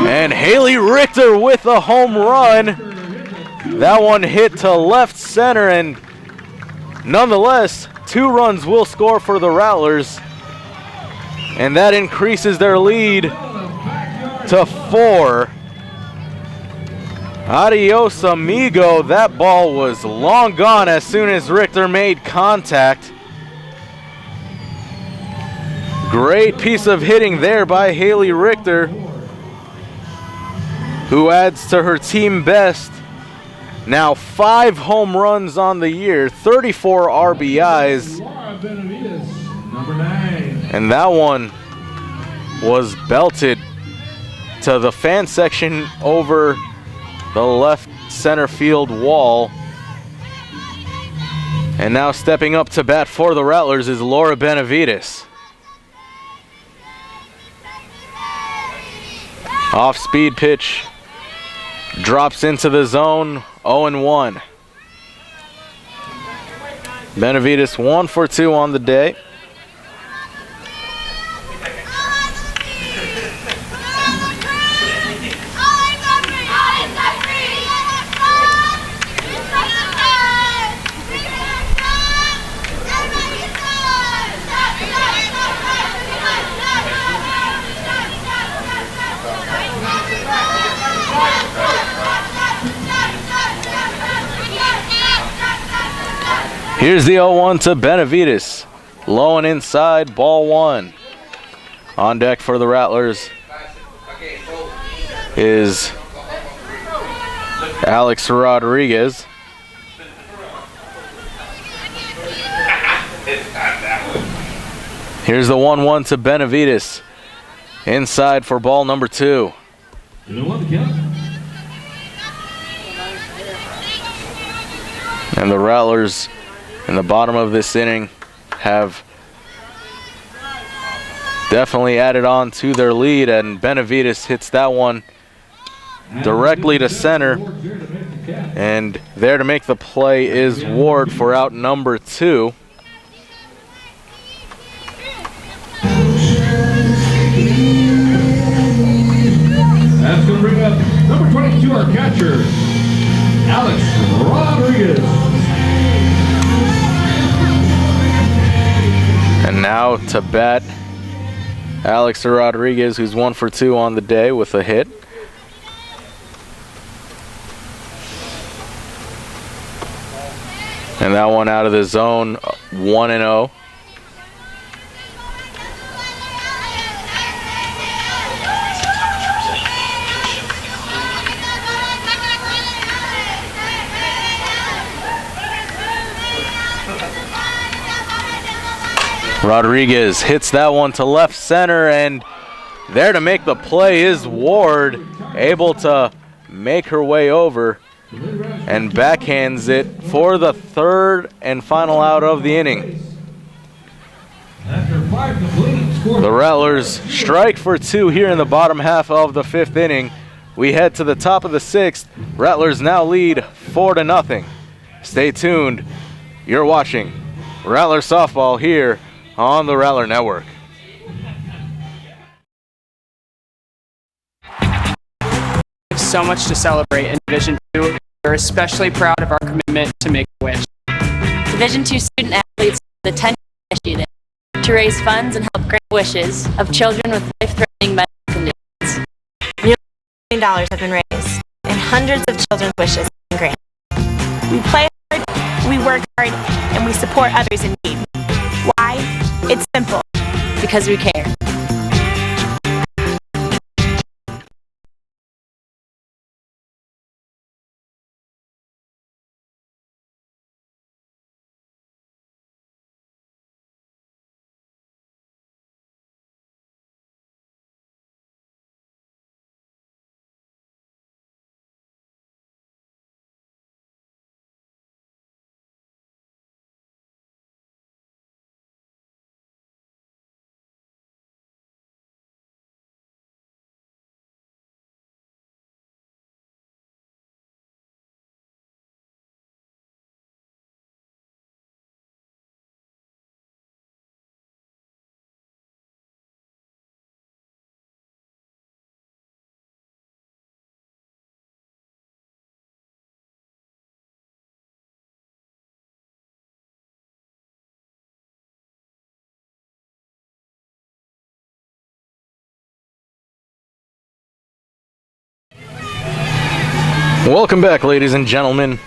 S2: And Haley Richter with a home run. That one hit to left center, and nonetheless, 2 runs will score for the Rattlers. And that increases their lead to 4. Adios, amigo. That ball was long gone as soon as Richter made contact. Great piece of hitting there by Haley Richter, who adds to her team best. Now 5 home runs on the year, 34 RBIs.
S1: Number 9.
S2: And that one was belted to the fan section over the left center field wall. And now stepping up to bat for the Rattlers is Laura Benavides. Off-speed pitch drops into the zone, 0-1. Benavides 1 for 2 on the day. Here's the 0-1 to Benavides. Low and inside, ball 1. On deck for the Rattlers is Alex Rodriguez. Here's the 1-1 to Benavides. Inside for ball number 2. And the Rattlers in the bottom of this inning have definitely added on to their lead, and Benavides hits that one directly to center. And there to make the play is Ward for out number 2.
S1: That's going to bring up number 22, our catcher, Alex Rodriguez.
S2: And now to bat, Alex Rodriguez, who's 1 for 2 on the day with a hit. And that one out of the zone, 1-0. Rodriguez hits that one to left center, and there to make the play is Ward, able to make her way over and backhands it for the third and final out of the inning. The Rattlers strike for two here in the bottom half of the fifth inning. We head to the top of the sixth. Rattlers now lead 4-0. Stay tuned. You're watching Rattler Softball here on the Rattler Network.
S4: We have so much to celebrate in Division II. We're especially proud of our commitment to Make-A-Wish.
S5: Division II student athletes the 10 initiative to raise funds and help grant wishes of children with life-threatening medical conditions.
S6: Nearly $1 million have been raised, and hundreds of children's wishes have been granted. We play hard, we work hard, and we support others in need. Why? It's simple.
S5: Because we care.
S2: Welcome back, ladies and gentlemen.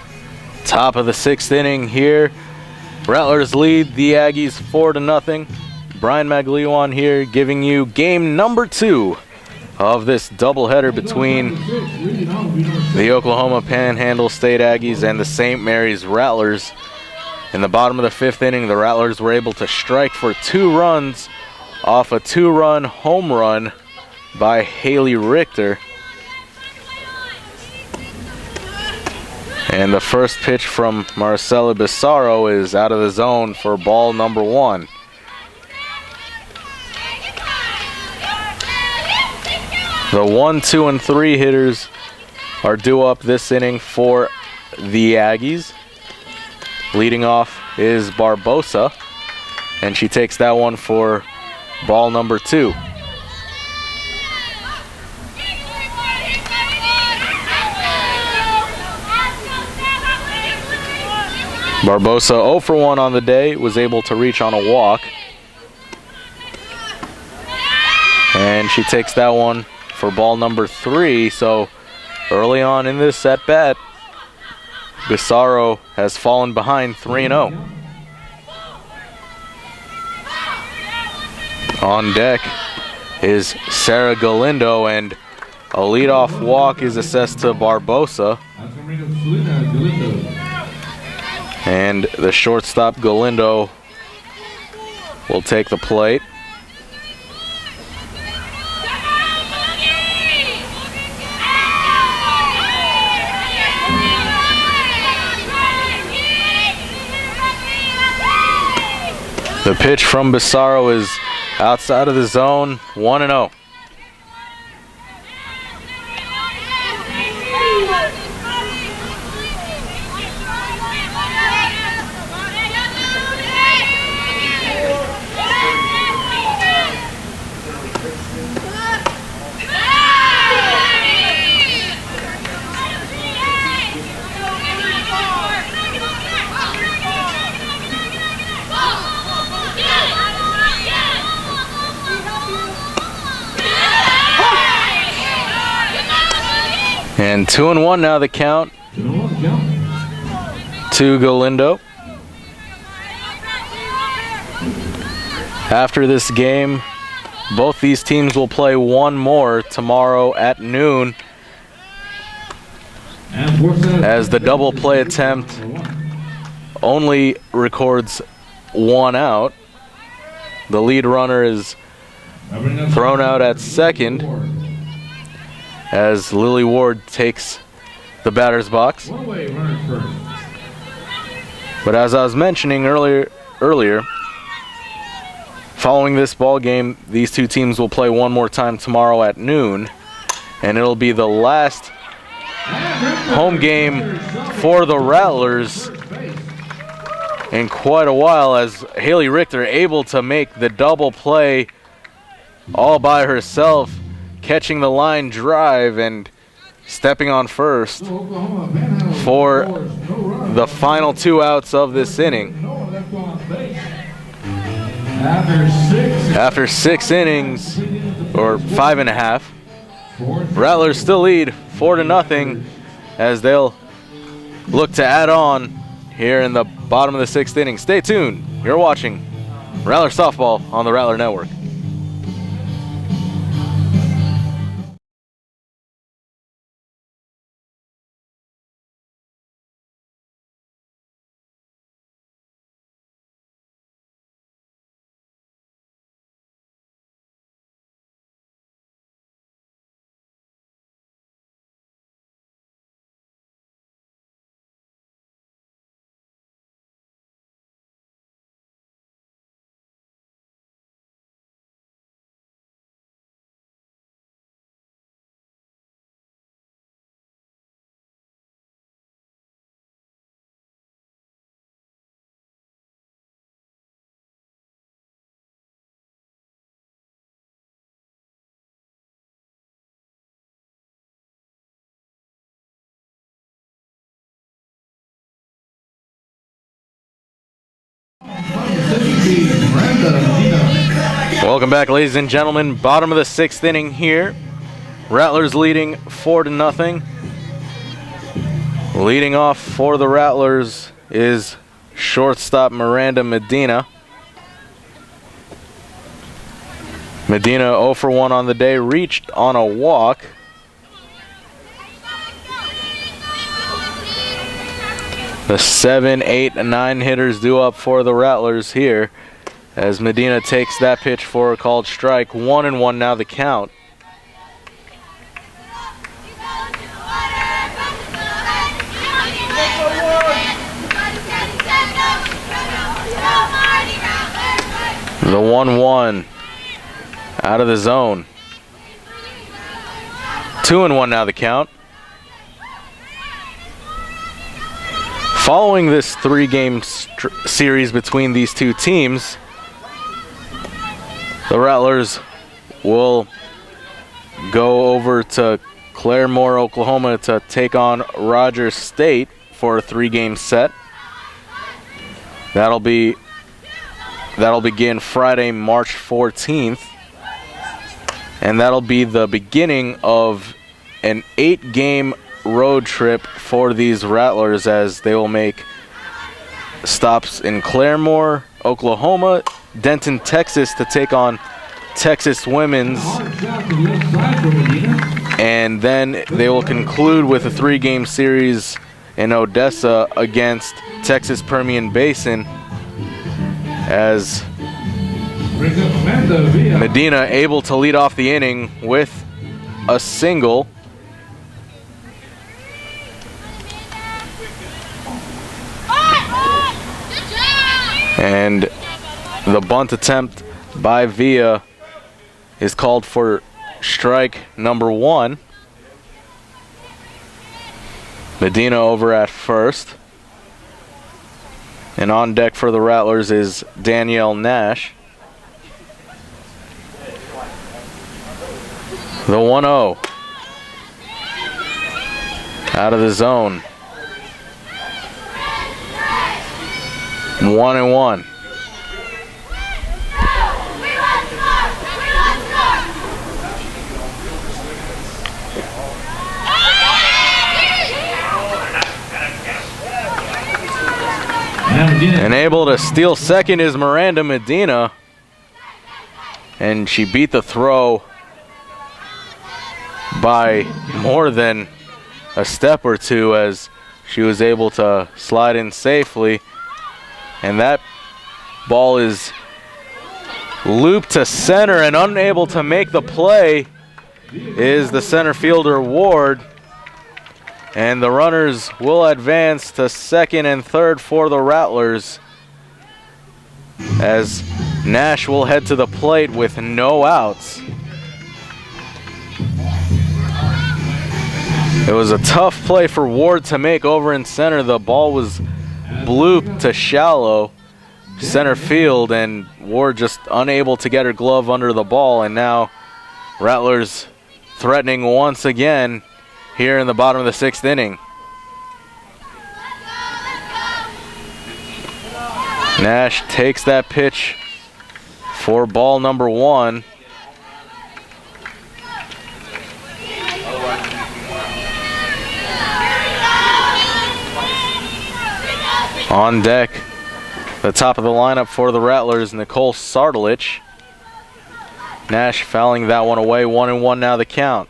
S2: Top of the sixth inning here. Rattlers lead the Aggies 4-0. Brian Maglione here giving you game number 2 of this doubleheader between the Oklahoma Panhandle State Aggies and the St. Mary's Rattlers. In the bottom of the fifth inning, the Rattlers were able to strike for 2 runs off a 2-run home run by Haley Richter. And the first pitch from Marcela Bissaro is out of the zone for ball number 1. The 1, 2, and 3 hitters are due up this inning for the Aggies. Leading off is Barbosa, and she takes that one for ball number 2. Barbosa 0 for 1 on the day, was able to reach on a walk. And she takes that one for ball number 3. So early on in this at bat, Bissaro has fallen behind 3-0. On deck is Sarah Galindo, and a leadoff walk is assessed to Barbosa. And the shortstop Galindo will take the plate. The pitch from Bissaro is outside of the zone, 1-0. And 2-1 now the count to Galindo. After this game, both these teams will play one more tomorrow at noon, as the double play attempt only records 1 out. The lead runner is thrown out at second as Lily Ward takes the batter's box.
S1: One-way runner first.
S2: But as I was mentioning earlier, following this ball game, these two teams will play one more time tomorrow at noon, and it'll be the last home game for the Rattlers in quite a while, as Haley Richter able to make the double play all by herself, catching the line drive and stepping on first for the final 2 outs of this inning. After 6 innings, or 5.5, Rattlers still lead 4-0 as they'll look to add on here in the bottom of the 6th inning. Stay tuned. You're watching Rattler Softball on the Rattler Network. Welcome back, ladies and gentlemen. Bottom of the 6th inning here. Rattlers leading 4-0. Leading off for the Rattlers is shortstop Miranda Medina. Medina 0 for 1 on the day, reached on a walk. The 7, 8, and 9 hitters due up for the Rattlers here as Medina takes that pitch for a called strike. 1-1 now the count. The 1-1 out of the zone. 2-1 now the count. Following this 3-game series between these two teams, the Rattlers will go over to Claremore, Oklahoma to take on Rogers State for a 3-game set. That'll begin Friday, March 14th. And that'll be the beginning of an 8-game road trip for these Rattlers as they will make stops in Claremore, Oklahoma, Denton, Texas to take on Texas Women's, and then they will conclude with a 3-game series in Odessa against Texas Permian Basin as Medina able to lead off the inning with a single. And the bunt attempt by Villa is called for strike number 1. Medina over at first. And on deck for the Rattlers is Danielle Nash. The 1-0. Out of the zone. 1-1. And able to steal second is Miranda Medina. And she beat the throw by more than a step or two as she was able to slide in safely. And that ball is Loop to center, and unable to make the play is the center fielder Ward. And the runners will advance to second and third for the Rattlers, as Nash will head to the plate with no outs. It was a tough play for Ward to make over in center. The ball was blooped to shallow center field, and Ward just unable to get her glove under the ball. And now Rattlers threatening once again here in the bottom of the 6th inning. Nash takes that pitch for ball number 1. On deck, the top of the lineup for the Rattlers, Nicole Sardelich. Nash fouling that one away, 1-1 now the count.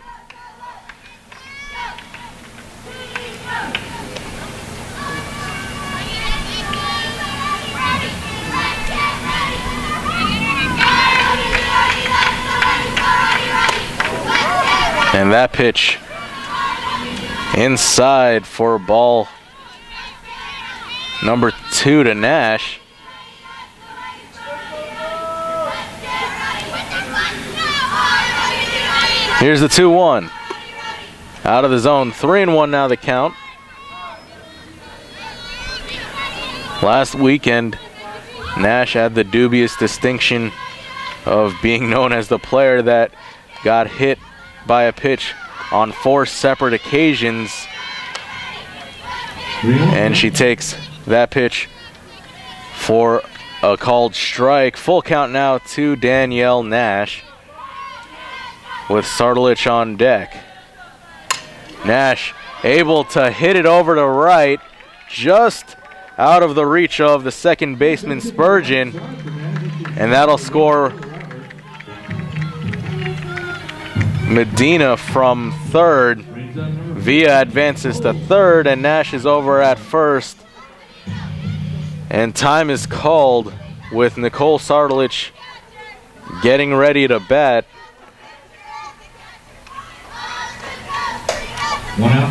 S2: And that pitch inside for ball number 2 to Nash. Here's the 2-1. Out of the zone, 3-1 now the count. Last weekend, Nash had the dubious distinction of being known as the player that got hit by a pitch on 4 separate occasions. And she takes that pitch for a called strike. Full count now to Danielle Nash with Sardelich on deck. Nash able to hit it over to right, just out of the reach of the second baseman Spurgeon, and that'll score Medina from third. Villa advances to third, and Nash is over at first. And time is called with Nicole Sardelich getting ready to bat.
S1: 1 out.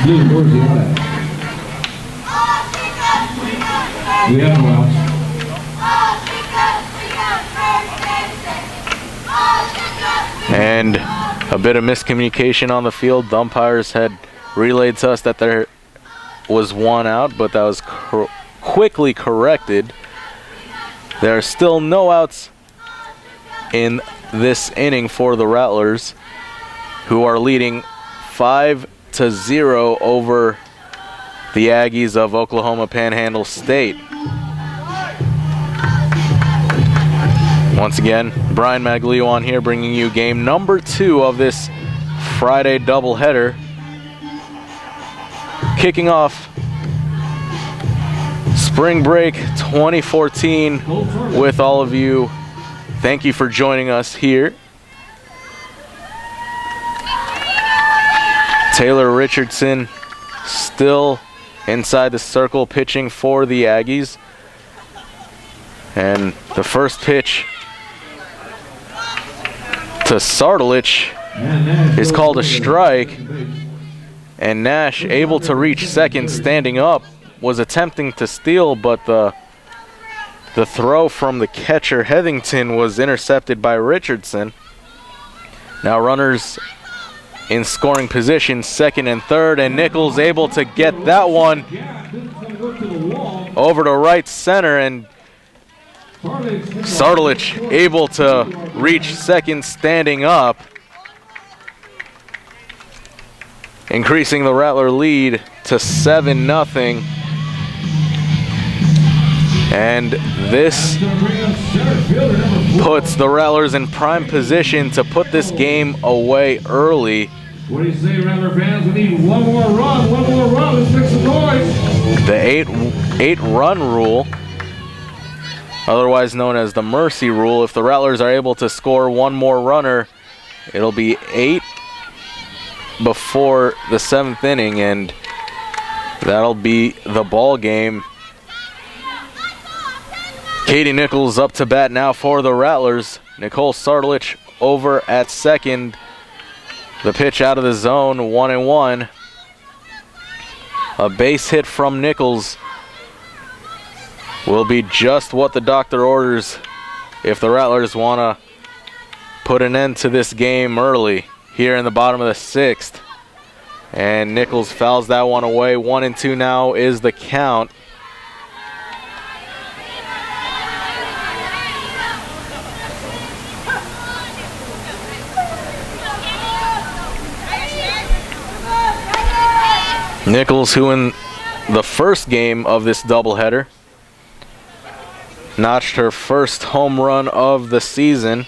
S1: Blue, where's the out at? We have no outs.
S2: And a bit of miscommunication on the field. The umpires had relayed to us that there was 1 out, but that was quickly corrected. There are still no outs in this inning for the Rattlers, who are leading 5-0 over the Aggies of Oklahoma Panhandle State. Once again, Brian Maglio on here, bringing you game number 2 of this Friday doubleheader. Kicking off Spring Break 2014 with all of you. Thank you for joining us here. Taylor Richardson still inside the circle pitching for the Aggies. And the first pitch to Sardelich is called a strike, and Nash, able to reach second standing up, was attempting to steal, but the throw from the catcher Heathington was intercepted by Richardson. Now runners in scoring position, second and third, and Nichols able to get that one over to right center, and Sardelich able to reach second standing up, increasing the Rattler lead to 7-0. And this puts the Rattlers in prime position to put this game away early.
S1: What do you say, Rattler fans? We need one more run. Let's make some noise.
S2: The eight-run rule, otherwise known as the mercy rule. If the Rattlers are able to score one more runner, it'll be 8 before the 7th inning, and That'll be the ball game. Katie Nichols up to bat now for the Rattlers. Nicole Sartlich over at second. The pitch out of the zone, 1-1. A base hit from Nichols will be just what the doctor orders if the Rattlers want to put an end to this game early here in the bottom of the 6th. And Nichols fouls that one away. 1-2 now is the count. Nichols, who in the first game of this doubleheader notched her first home run of the season.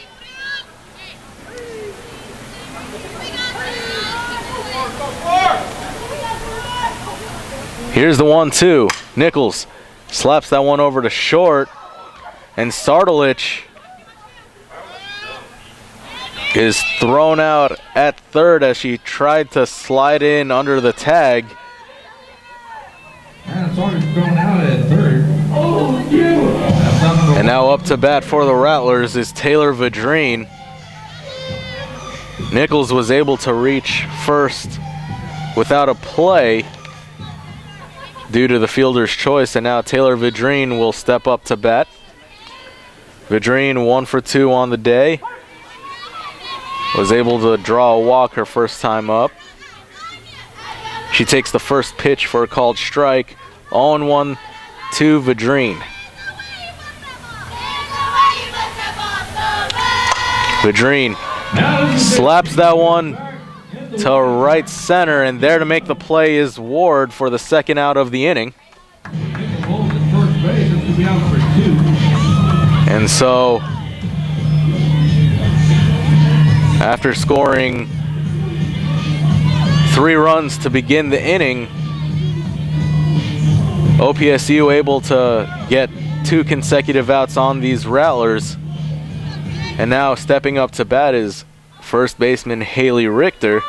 S2: Here's the 1-2. Nichols slaps that one over to short, and Sartlich is thrown out at third as she tried to slide in under the tag.
S1: And Sartlich thrown out at third.
S2: And now up to bat for the Rattlers is Taylor Vadrine. Nichols was able to reach first without a play due to the fielder's choice, and now Taylor Vadrine will step up to bat. Vadrine 1 for 2 on the day. Was able to draw a walk her first time up. She takes the first pitch for a called strike. 0-1 to Vadrine. Vadrine slaps that one to right center, and there to make the play is Ward for the second out of the inning. And so, after scoring 3 runs to begin the inning, OPSU able to get 2 consecutive outs on these Rattlers. And now stepping up to bat is first baseman Haley Richter.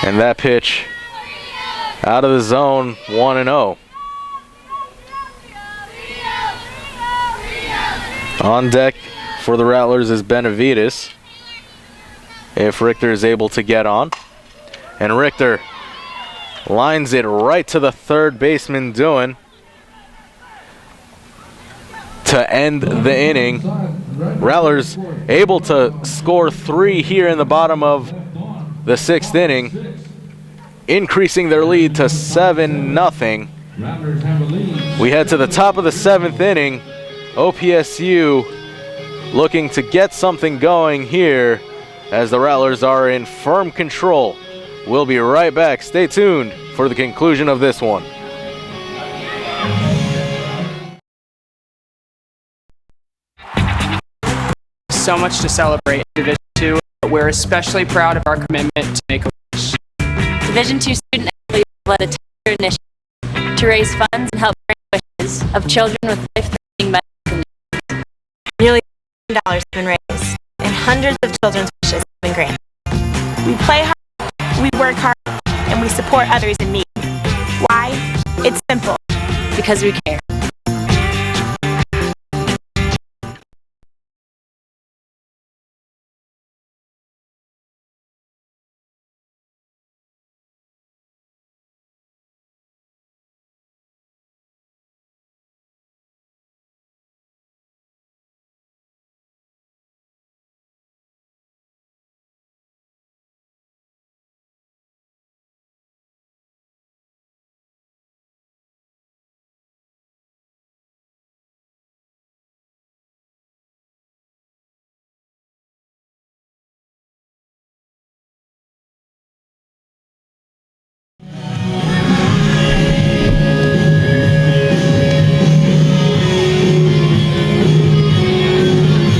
S2: And that pitch out of the zone, 1-0. On deck for the Rattlers is Benavides, if Richter is able to get on. And Richter lines it right to the third baseman doing to end the inning. Rattlers able to score 3 here in the bottom of the 6th inning, increasing their lead to 7-0. We head to the top of the 7th inning. OPSU looking to get something going here as the Rattlers are in firm control. We'll be right back. Stay tuned for the conclusion of this one.
S4: So much to celebrate in Division II, but we're especially proud of our commitment to make a wish.
S5: Division II student athletes led a tender initiative to raise funds and help grant wishes of children with life-threatening medical conditions.
S6: Nearly $1 million have been raised, and hundreds of children's wishes have been granted. We play hard, we work hard, and we support others in need. Why? It's simple.
S5: Because we care.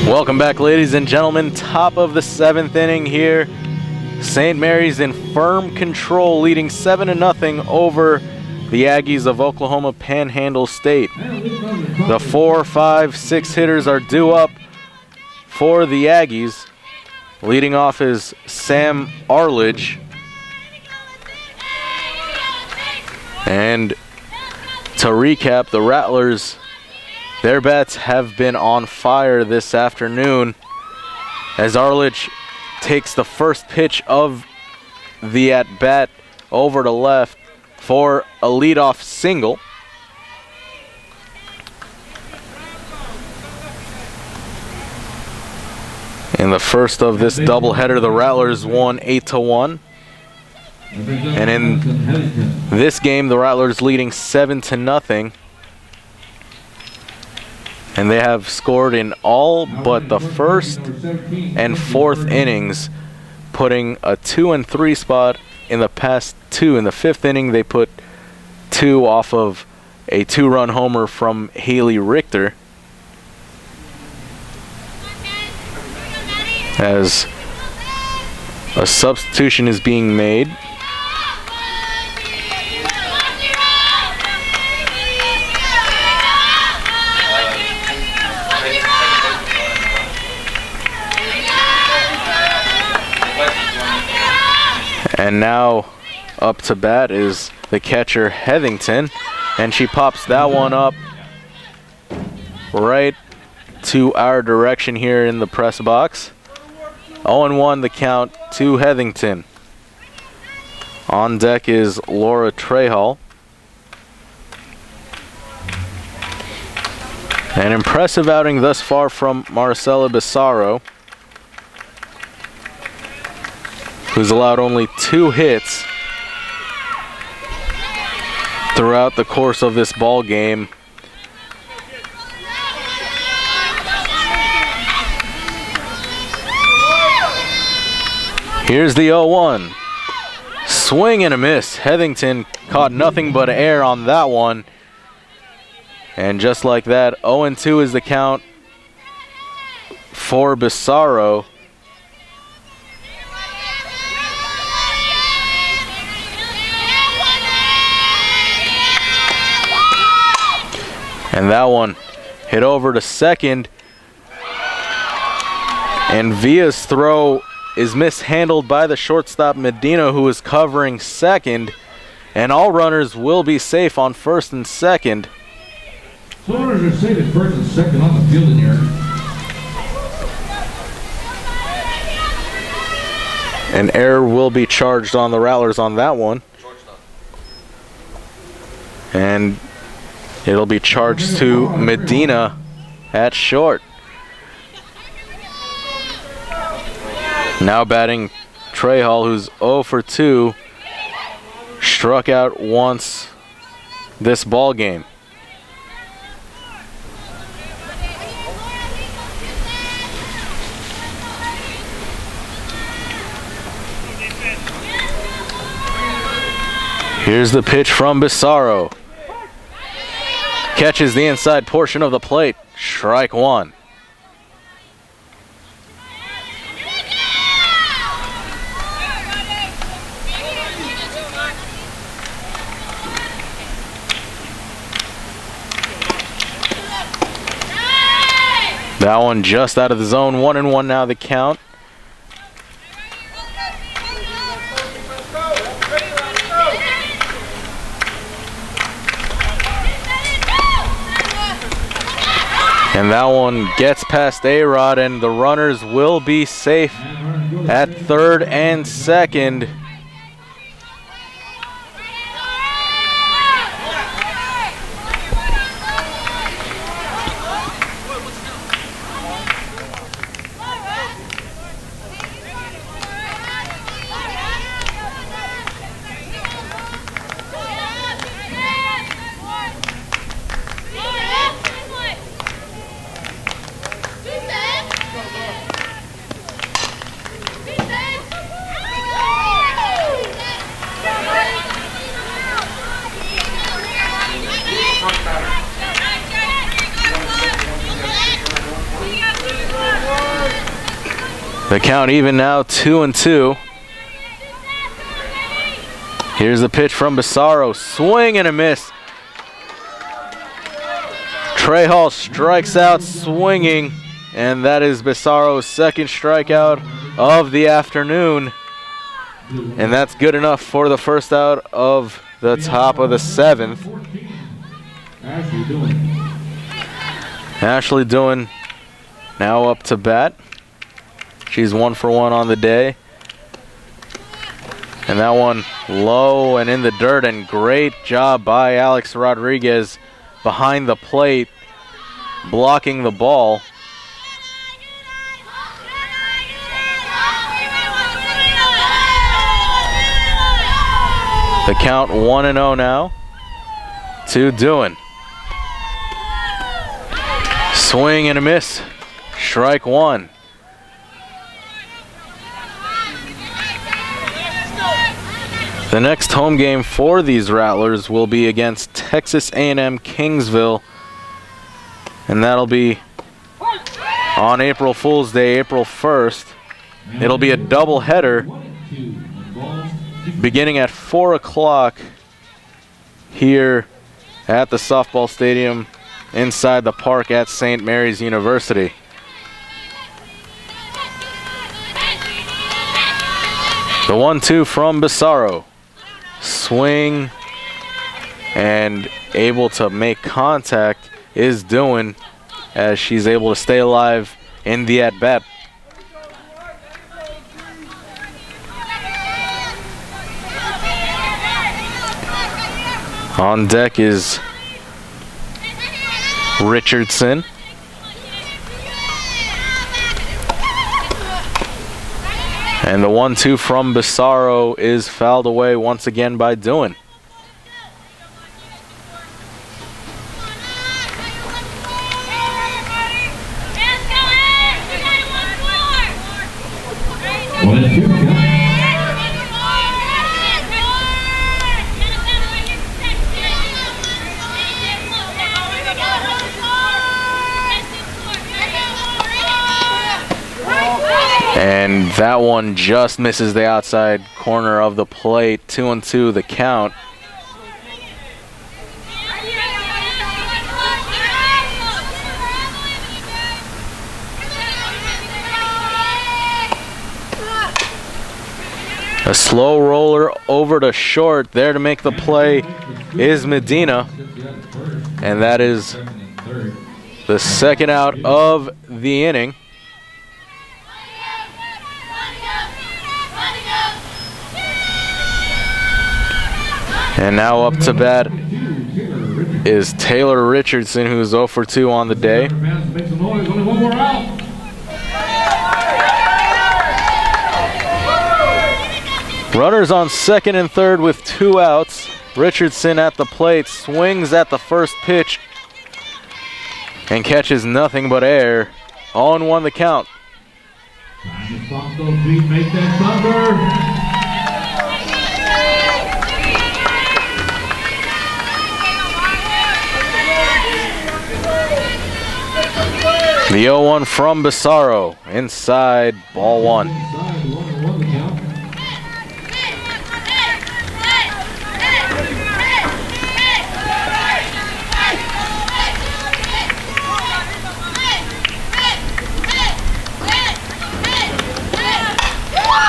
S2: Welcome back, ladies and gentlemen. Top of the 7th inning here. St. Mary's in firm control, leading 7-0 over the Aggies of Oklahoma Panhandle State. The 4, 5, 6 hitters are due up for the Aggies. Leading off is Sam Arledge. And to recap, the Rattlers, their bats have been on fire this afternoon as Arledge takes the first pitch of the at-bat over to left for a leadoff single. In the first of this doubleheader, the Rattlers won 8-1. And in this game, the Rattlers leading 7-0. And they have scored in all but the first and fourth innings, putting a 2 and 3 spot in the past two. In the fifth inning, they put 2 off of a 2-run homer from Haley Richter. As a substitution is being made. And now up to bat is the catcher Heathington, and she pops that one up right to our direction here in the press box. 0-1 the count to Heathington. On deck is Laura Trehall. An impressive outing thus far from Marcela Bissaro, who's allowed only 2 hits throughout the course of this ball game. Here's the 0-1. Swing and a miss. Heathington caught nothing but air on that one. And just like that, 0-2 is the count for Bissaro. And that one hit over to second. And Villa's throw is mishandled by the shortstop Medina, who is covering second. And all runners will be safe on first and second.
S1: So runners are safe at first and second on the fielding yard.
S2: An error will be charged on the Rattlers on that one. And it'll be charged to Medina at short. Now batting Trehall, who's 0 for 2, struck out once this ball game. Here's the pitch from Bissaro. Catches the inside portion of the plate. Strike one. That one just out of the zone. 1-1 now the count. And that one gets past A-Rod, and the runners will be safe at third and second. The count even now, 2-2. Here's the pitch from Bissaro. Swing and a miss. Trehall strikes out swinging, and that is Bissaro's second strikeout of the afternoon. And that's good enough for the first out of the top of the 7th.
S1: Ashley doing.
S2: Ashley Doan now up to bat. She's 1 for 1 on the day. And that one low and in the dirt, and great job by Alex Rodriguez behind the plate, blocking the ball. The count 1-0 now to Doan. Swing and a miss. Strike 1. The next home game for these Rattlers will be against Texas A&M Kingsville, and that'll be on April Fool's Day, April 1st. It'll be a doubleheader beginning at 4 o'clock here at the softball stadium inside the park at St. Mary's University. The 1-2 from Bissaro. Swing and able to make contact is Doan as she's able to stay alive in the at-bat. On deck is Richardson. And the 1-2 from Bissaro is fouled away once again by Doan. And that one just misses the outside corner of the plate. 2-2 the count. A slow roller over to short. There to make the play is Medina. And that is the second out of the inning. And now up to bat is Taylor Richardson, who's 0 for 2 on the day. Runners on second and third with 2 outs. Richardson at the plate, swings at the first pitch and catches nothing but air. 0-1 the count.
S1: Time to stomp those feet, make that thunder.
S2: The 0-1 from Bissaro, inside, ball 1.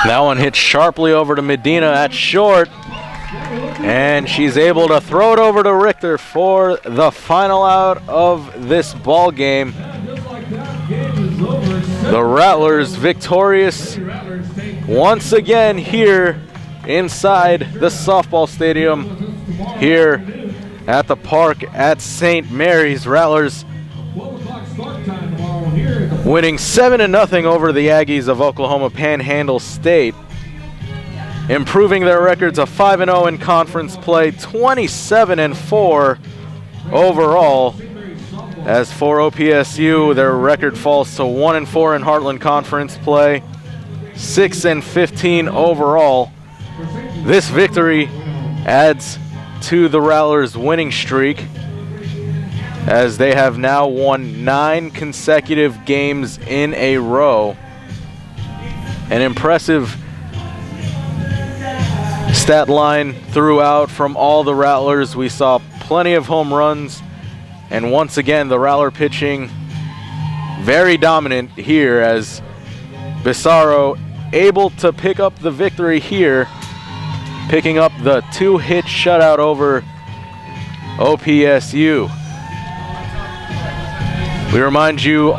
S2: That one hits sharply over to Medina at short, and she's able to throw it over to Richter for the final out of this ball game. The Rattlers victorious once again here inside the softball stadium here at the park at St. Mary's. Rattlers winning 7-0 over the Aggies of Oklahoma Panhandle State, improving their records of 5-0 in conference play, 27-4 overall. As for OPSU, their record falls to 1-4 in Heartland Conference play, 6-15 overall. This victory adds to the Rattlers' winning streak, as they have now won 9 consecutive games in a row. An impressive stat line throughout from all the Rattlers. We saw plenty of home runs. And once again, the Rattler pitching very dominant here, as Bissaro able to pick up the victory here picking up the 2-hit shutout over OPSU. We remind you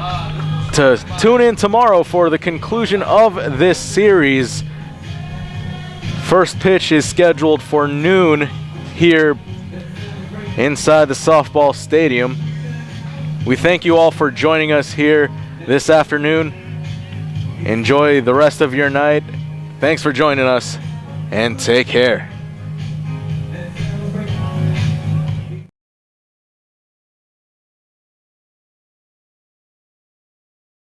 S2: to tune in tomorrow for the conclusion of this series. First pitch is scheduled for noon here inside the softball stadium. We thank you all for joining us here this afternoon. Enjoy the rest of your night. Thanks for joining us, and take care.